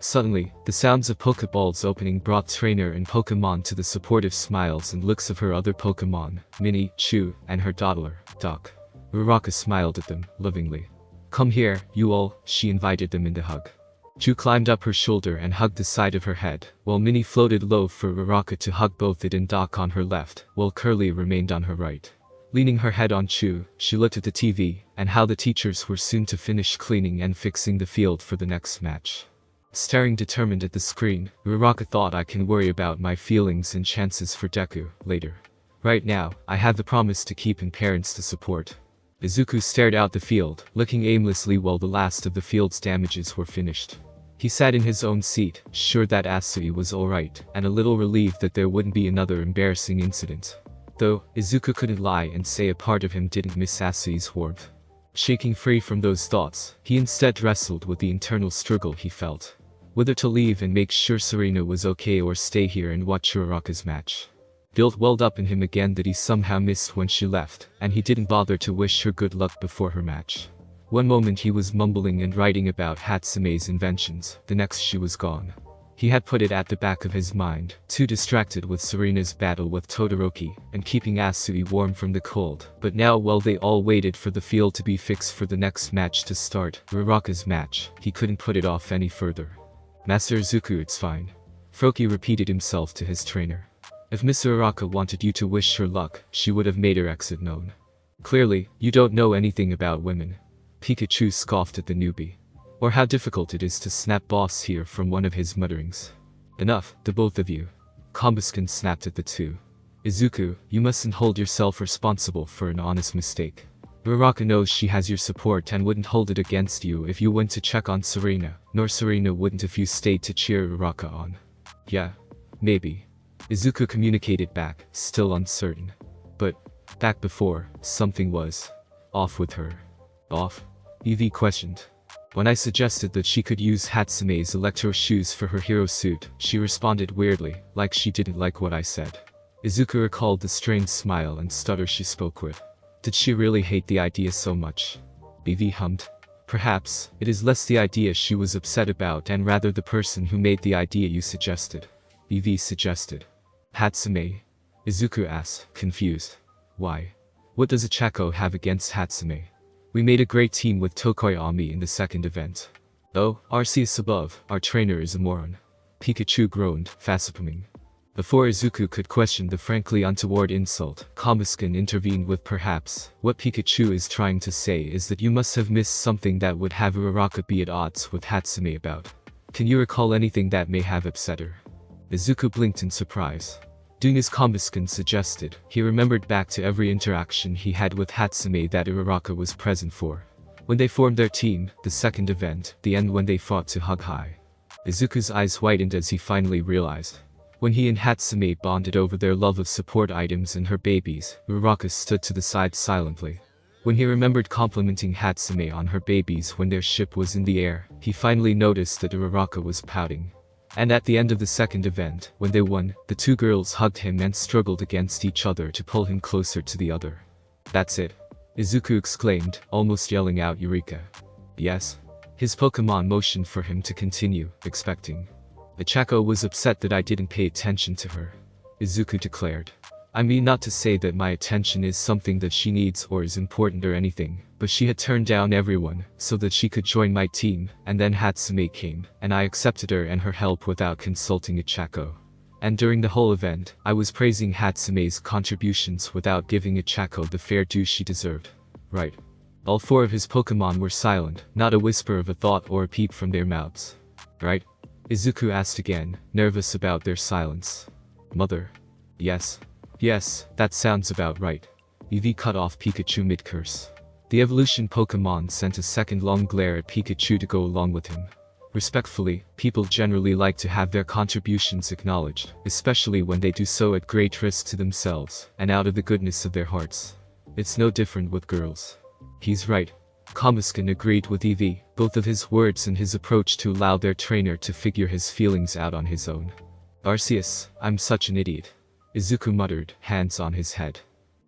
Suddenly, the sounds of Pokeballs opening brought trainer and Pokemon to the supportive smiles and looks of her other Pokemon, Minnie, Chew, and her toddler, Duck. Uraraka smiled at them, lovingly. "Come here, you all," she invited them in to hug. Chew climbed up her shoulder and hugged the side of her head, while Minnie floated low for Uraraka to hug both it and Doc on her left, while Curly remained on her right. Leaning her head on Chew, she looked at the TV, and how the teachers were soon to finish cleaning and fixing the field for the next match. Staring determined at the screen, Uraraka thought, "I can worry about my feelings and chances for Deku later. Right now, I have the promise to keep and parents to support." Izuku stared out the field, looking aimlessly while the last of the field's damages were finished. He sat in his own seat, sure that Asui was alright, and a little relieved that there wouldn't be another embarrassing incident. Though, Izuku couldn't lie and say a part of him didn't miss Asui's warmth. Shaking free from those thoughts, he instead wrestled with the internal struggle he felt. Whether to leave and make sure Serena was okay or stay here and watch Uraraka's match. Guilt welled up in him again that he somehow missed when she left, and he didn't bother to wish her good luck before her match. One moment he was mumbling and writing about Hatsume's inventions, the next she was gone. He had put it at the back of his mind, too distracted with Serena's battle with Todoroki, and keeping Asui warm from the cold. But now while they all waited for the field to be fixed for the next match to start, Uraraka's match, he couldn't put it off any further. "Master Izuku, it's fine." Froki repeated himself to his trainer. If Miss Uraraka wanted you to wish her luck, she would have made her exit known. "Clearly, you don't know anything about women." Pikachu scoffed at the newbie. "Or how difficult it is to snap boss here," from one of his mutterings. "Enough, the both of you." Combuskin snapped at the two. "Izuku, you mustn't hold yourself responsible for an honest mistake. Uraraka knows she has your support and wouldn't hold it against you if you went to check on Serena, nor Serena wouldn't if you stayed to cheer Uraraka on." "Yeah, maybe." Izuku communicated back, still uncertain. "But, back before, something was off with her." "Off?" Eevee questioned. "When I suggested that she could use Hatsume's electro shoes for her hero suit, she responded weirdly, like she didn't like what I said." Izuku recalled the strained smile and stutter she spoke with. Did she really hate the idea so much? Eevee hummed. "Perhaps, it is less the idea she was upset about and rather the person who made the idea you suggested." Eevee suggested. "Hatsume?" Izuku asked, confused. "Why? What does Ichako have against Hatsume? We made a great team with Tokoyami in the second event." "Oh, Arceus above, our trainer is a moron." Pikachu groaned, facepalming. Before Izuku could question the frankly untoward insult, Combuskin intervened with "Perhaps, what Pikachu is trying to say is that you must have missed something that would have Uraraka be at odds with Hatsume about. Can you recall anything that may have upset her?" Izuku blinked in surprise. Doing as Combuskin suggested, he remembered back to every interaction he had with Hatsume that Uraraka was present for. When they formed their team, the second event, the end when they fought to hug high. Izuku's eyes widened as he finally realized. When he and Hatsume bonded over their love of support items and her babies, Uraraka stood to the side silently. When he remembered complimenting Hatsume on her babies when their ship was in the air, he finally noticed that Uraraka was pouting. And at the end of the second event, when they won, the two girls hugged him and struggled against each other to pull him closer to the other. "That's it!" Izuku exclaimed, almost yelling out Eureka. "Yes?" His Pokemon motioned for him to continue, expecting. "Ichako was upset that I didn't pay attention to her," Izuku declared. "I mean not to say that my attention is something that she needs or is important or anything, but she had turned down everyone, so that she could join my team, and then Hatsume came, and I accepted her and her help without consulting Ichako. And during the whole event, I was praising Hatsume's contributions without giving Ichako the fair due she deserved." "Right." All four of his Pokemon were silent, not a whisper of a thought or a peep from their mouths. "Right?" Izuku asked again, nervous about their silence. "Mother?" "Yes. Yes, that sounds about right." Eevee cut off Pikachu mid-curse. The evolution Pokemon sent a second long glare at Pikachu to go along with him. Respectfully, people generally like to have their contributions acknowledged, especially when they do so at great risk to themselves, and out of the goodness of their hearts. It's no different with girls. "He's right." Combuskin agreed with Eevee, both of his words and his approach to allow their trainer to figure his feelings out on his own. "Arceus, I'm such an idiot," Izuku muttered, hands on his head.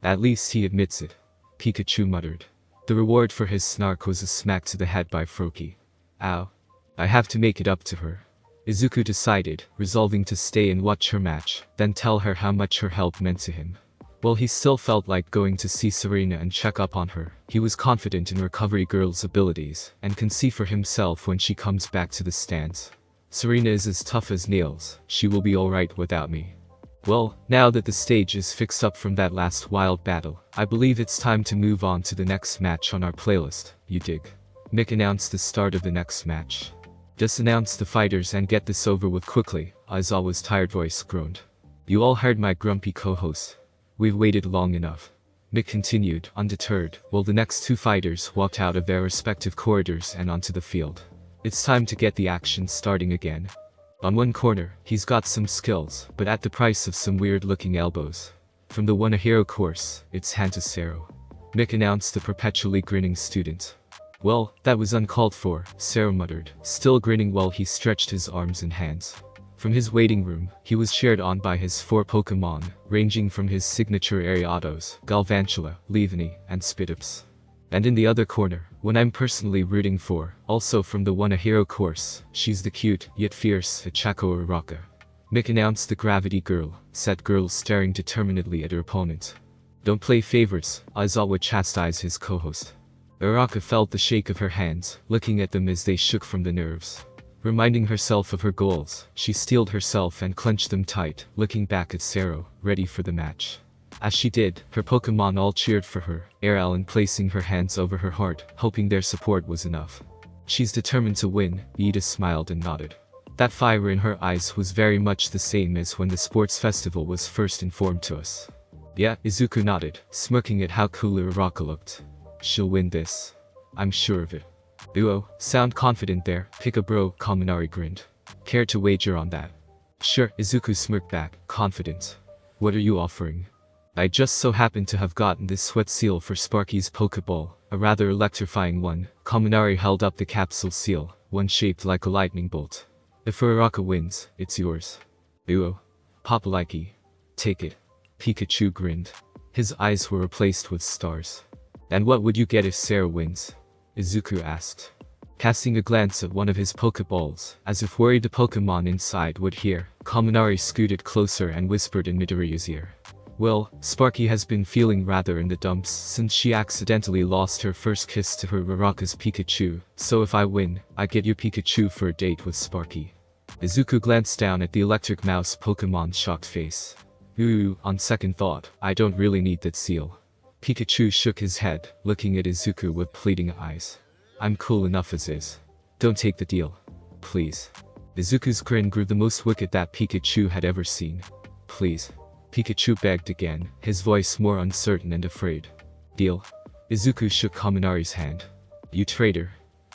"At least he admits it," Pikachu muttered. The reward for his snark was a smack to the head by Froki. "Ow. I have to make it up to her." Izuku decided, resolving to stay and watch her match, then tell her how much her help meant to him. While he still felt like going to see Serena and check up on her, he was confident in Recovery Girl's abilities, and can see for himself when she comes back to the stands. Serena is as tough as nails, she will be alright without me. Well, now that the stage is fixed up from that last wild battle, I believe it's time to move on to the next match on our playlist, you dig? Mick announced the start of the next match. Just announce the fighters and get this over with quickly, Aizawa's tired voice groaned. You all heard my grumpy co-host. We've waited long enough. Mick continued, undeterred, while the next two fighters walked out of their respective corridors and onto the field. It's time to get the action starting again. On one corner, he's got some skills, but at the price of some weird-looking elbows. From the One a Hero course, it's Hantasero. Mick announced the perpetually grinning student. Well, that was uncalled for, Sero muttered, still grinning while he stretched his arms and hands. From his waiting room, he was cheered on by his 4 Pokemon, ranging from his signature Ariados, Galvantula, Leaveney, and Spitops. And in the other corner, one I'm personally rooting for, also from the One a Hero course, she's the cute, yet fierce, Ichako Uraraka. Mick announced the Gravity Girl, said girl staring determinedly at her opponent. Don't play favorites, Aizawa chastised his co-host. Uraraka felt the shake of her hands, looking at them as they shook from the nerves. Reminding herself of her goals, she steeled herself and clenched them tight, looking back at Sero, ready for the match. As she did, her Pokemon all cheered for her, Alan placing her hands over her heart, hoping their support was enough. She's determined to win, Ida smiled and nodded. That fire in her eyes was very much the same as when the sports festival was first informed to us. Yeah, Izuku nodded, smirking at how cool Uraraka looked. She'll win this. I'm sure of it. Duo, sound confident there, pick a bro, Kaminari grinned. Care to wager on that? Sure, Izuku smirked back, confident. What are you offering? I just so happen to have gotten this sweat seal for Sparky's Pokeball, a rather electrifying one. Kaminari held up the capsule seal, one shaped like a lightning bolt. If Uraraka wins, it's yours. Duo. Popaliki. Take it. Pikachu grinned. His eyes were replaced with stars. And what would you get if Sero wins? Izuku asked. Casting a glance at one of his Pokeballs, as if worried the Pokemon inside would hear, Kaminari scooted closer and whispered in Midoriya's ear. Well, Sparky has been feeling rather in the dumps since she accidentally lost her first kiss to her Uraraka's Pikachu, so if I win, I get your Pikachu for a date with Sparky. Izuku glanced down at the electric mouse Pokemon's shocked face. Ooh, on second thought, I don't really need that seal. Pikachu shook his head, looking at Izuku with pleading eyes. I'm cool enough as is. Don't take the deal. Please. Izuku's grin grew the most wicked that Pikachu had ever seen. Please. Pikachu begged again, his voice more uncertain and afraid. Deal. Izuku shook Kaminari's hand. You traitor.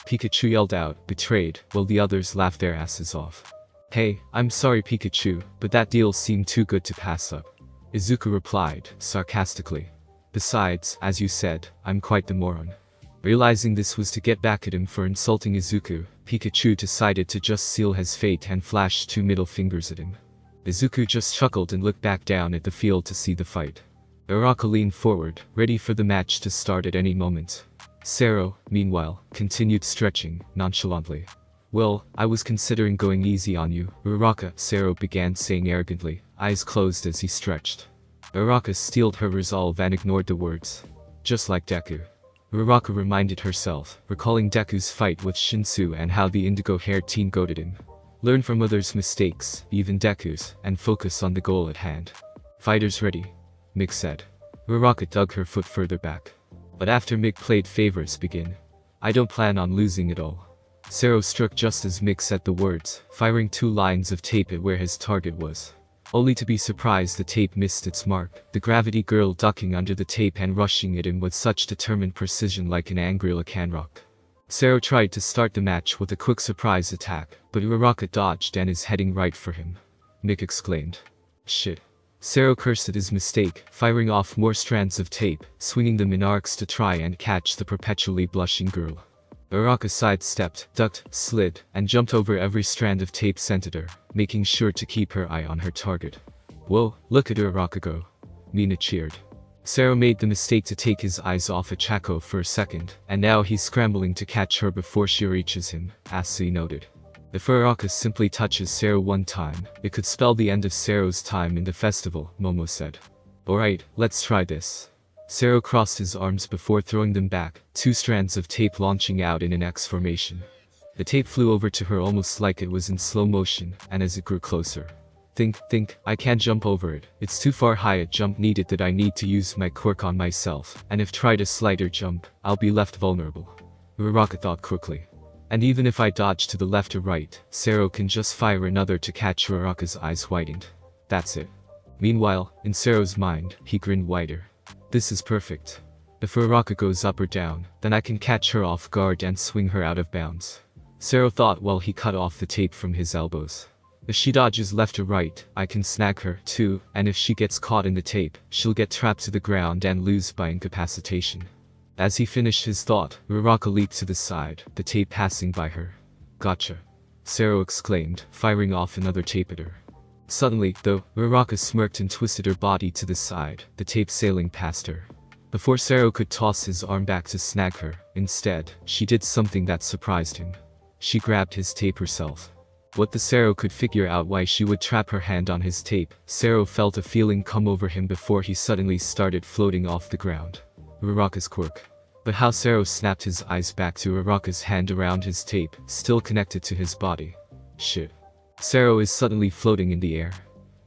Pikachu yelled out, betrayed, while the others laughed their asses off. Hey, I'm sorry Pikachu, but that deal seemed too good to pass up. Izuku replied, sarcastically. Besides, as you said, I'm quite the moron. Realizing this was to get back at him for insulting Izuku, Pikachu decided to just seal his fate and flashed 2 middle fingers at him. Izuku just chuckled and looked back down at the field to see the fight. Uraraka leaned forward, ready for the match to start at any moment. Sero, meanwhile, continued stretching, nonchalantly. Well, I was considering going easy on you, Uraraka, Sero began saying arrogantly, eyes closed as he stretched. Uraraka steeled her resolve and ignored the words. Just like Deku. Uraraka reminded herself, recalling Deku's fight with Shinsu and how the indigo-haired teen goaded him. Learn from others' mistakes, even Deku's, and focus on the goal at hand. Fighters ready, Mick said. Uraraka dug her foot further back. But after Mick played favorites begin. I don't plan on losing at all. Sero struck just as Mick said the words, firing 2 lines of tape at where his target was. Only to be surprised the tape missed its mark, the Gravity Girl ducking under the tape and rushing at him with such determined precision like an angry Lycanroc. Sero tried to start the match with a quick surprise attack, but Uraraka dodged and is heading right for him. Mick exclaimed. Shit. Sero cursed at his mistake, firing off more strands of tape, swinging them in arcs to try and catch the perpetually blushing girl. Uraraka sidestepped, ducked, slid, and jumped over every strand of tape sent at her, making sure to keep her eye on her target. Whoa, look at Uraraka go. Mina cheered. Sero made the mistake to take his eyes off Ichako for a second, and now he's scrambling to catch her before she reaches him, Asui noted. If Uraraka simply touches Sero one time, it could spell the end of Sero's time in the festival, Momo said. Alright, let's try this. Sero crossed his arms before throwing them back, 2 strands of tape launching out in an X formation. The tape flew over to her almost like it was in slow motion, and as it grew closer. Think, I can't jump over it. It's too far high a jump needed that I need to use my quirk on myself, and if tried a slighter jump, I'll be left vulnerable. Uraraka thought quickly. And even if I dodge to the left or right, Sero can just fire another to catch Uraraka's eyes widened. That's it. Meanwhile, in Sero's mind, he grinned wider. This is perfect. If Uraraka goes up or down, then I can catch her off guard and swing her out of bounds. Sero thought while he cut off the tape from his elbows. If she dodges left or right, I can snag her, too, and if she gets caught in the tape, she'll get trapped to the ground and lose by incapacitation. As he finished his thought, Uraraka leaped to the side, the tape passing by her. Gotcha. Sero exclaimed, firing off another tape at her. Suddenly, though, Uraraka smirked and twisted her body to the side, the tape sailing past her. Before Sero could toss his arm back to snag her, instead, she did something that surprised him. She grabbed his tape herself. What the Sero could figure out why she would trap her hand on his tape, Sero felt a feeling come over him before he suddenly started floating off the ground. Uraraka's quirk. But how Sero snapped his eyes back to Uraraka's hand around his tape, still connected to his body. Shit. Sero is suddenly floating in the air.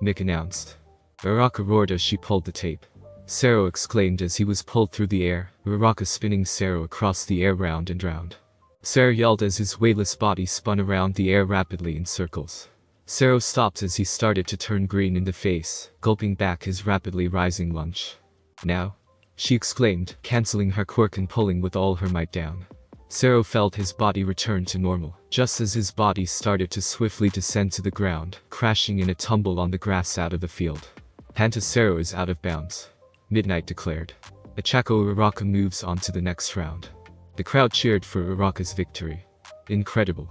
Mick announced. Uraraka roared as she pulled the tape. Sero exclaimed as he was pulled through the air, Uraraka spinning Sero across the air round and round. Sero yelled as his weightless body spun around the air rapidly in circles. Sero stopped as he started to turn green in the face, gulping back his rapidly rising lunch. Now? She exclaimed, canceling her quirk and pulling with all her might down. Sero felt his body return to normal, just as his body started to swiftly descend to the ground, crashing in a tumble on the grass out of the field. Hanta Sero is out of bounds. Midnight declared. Achako Uraraka moves on to the next round. The crowd cheered for Uraraka's victory. Incredible.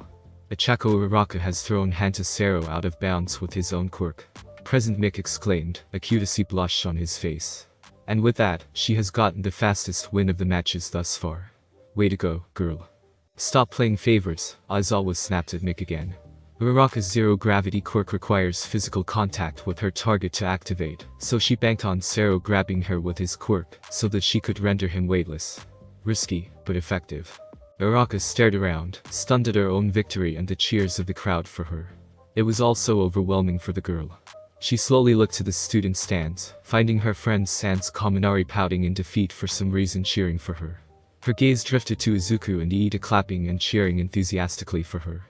Achako Uraraka has thrown Hanta Sero out of bounds with his own quirk. Present Mick exclaimed, a cutesy blush on his face. And with that, she has gotten the fastest win of the matches thus far. Way to go, girl. Stop playing favorites, Aizawa snapped at Mick again. Uraraka's zero-gravity quirk requires physical contact with her target to activate, so she banked on Sero grabbing her with his quirk, so that she could render him weightless. Risky, but effective. Uraraka stared around, stunned at her own victory and the cheers of the crowd for her. It was all so overwhelming for the girl. She slowly looked to the student stands, finding her friend Sans Kaminari pouting in defeat for some reason cheering for her. Her gaze drifted to Izuku and Iida clapping and cheering enthusiastically for her.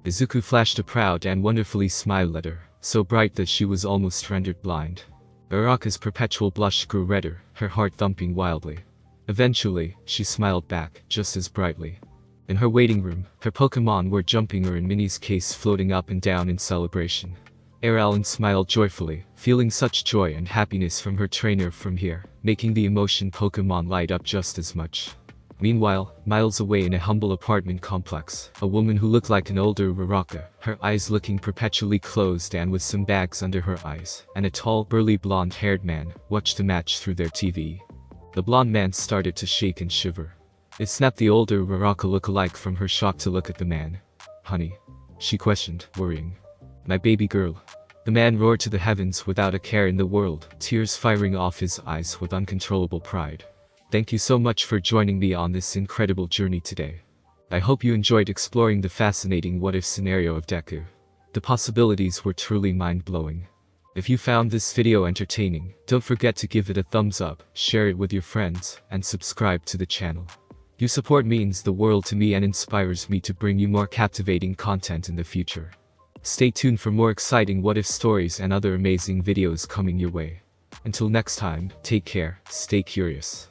Izuku flashed a proud and wonderfully smile at her, so bright that she was almost rendered blind. Uraraka's perpetual blush grew redder, her heart thumping wildly. Eventually, she smiled back, just as brightly. In her waiting room, her Pokemon were jumping her in Minnie's case floating up and down in celebration. Airalyn smiled joyfully, feeling such joy and happiness from her trainer from here, making the emotion Pokemon light up just as much. Meanwhile, miles away in a humble apartment complex, a woman who looked like an older Uraraka, her eyes looking perpetually closed and with some bags under her eyes, and a tall, burly blonde-haired man, watched the match through their TV. The blonde man started to shake and shiver. It snapped the older Uraraka look-alike from her shock to look at the man. Honey? She questioned, worrying. My baby girl. The man roared to the heavens without a care in the world, tears firing off his eyes with uncontrollable pride. Thank you so much for joining me on this incredible journey today. I hope you enjoyed exploring the fascinating what-if scenario of Deku. The possibilities were truly mind-blowing. If you found this video entertaining, don't forget to give it a thumbs up, share it with your friends, and subscribe to the channel. Your support means the world to me and inspires me to bring you more captivating content in the future. Stay tuned for more exciting what-if stories and other amazing videos coming your way. Until next time, take care, stay curious.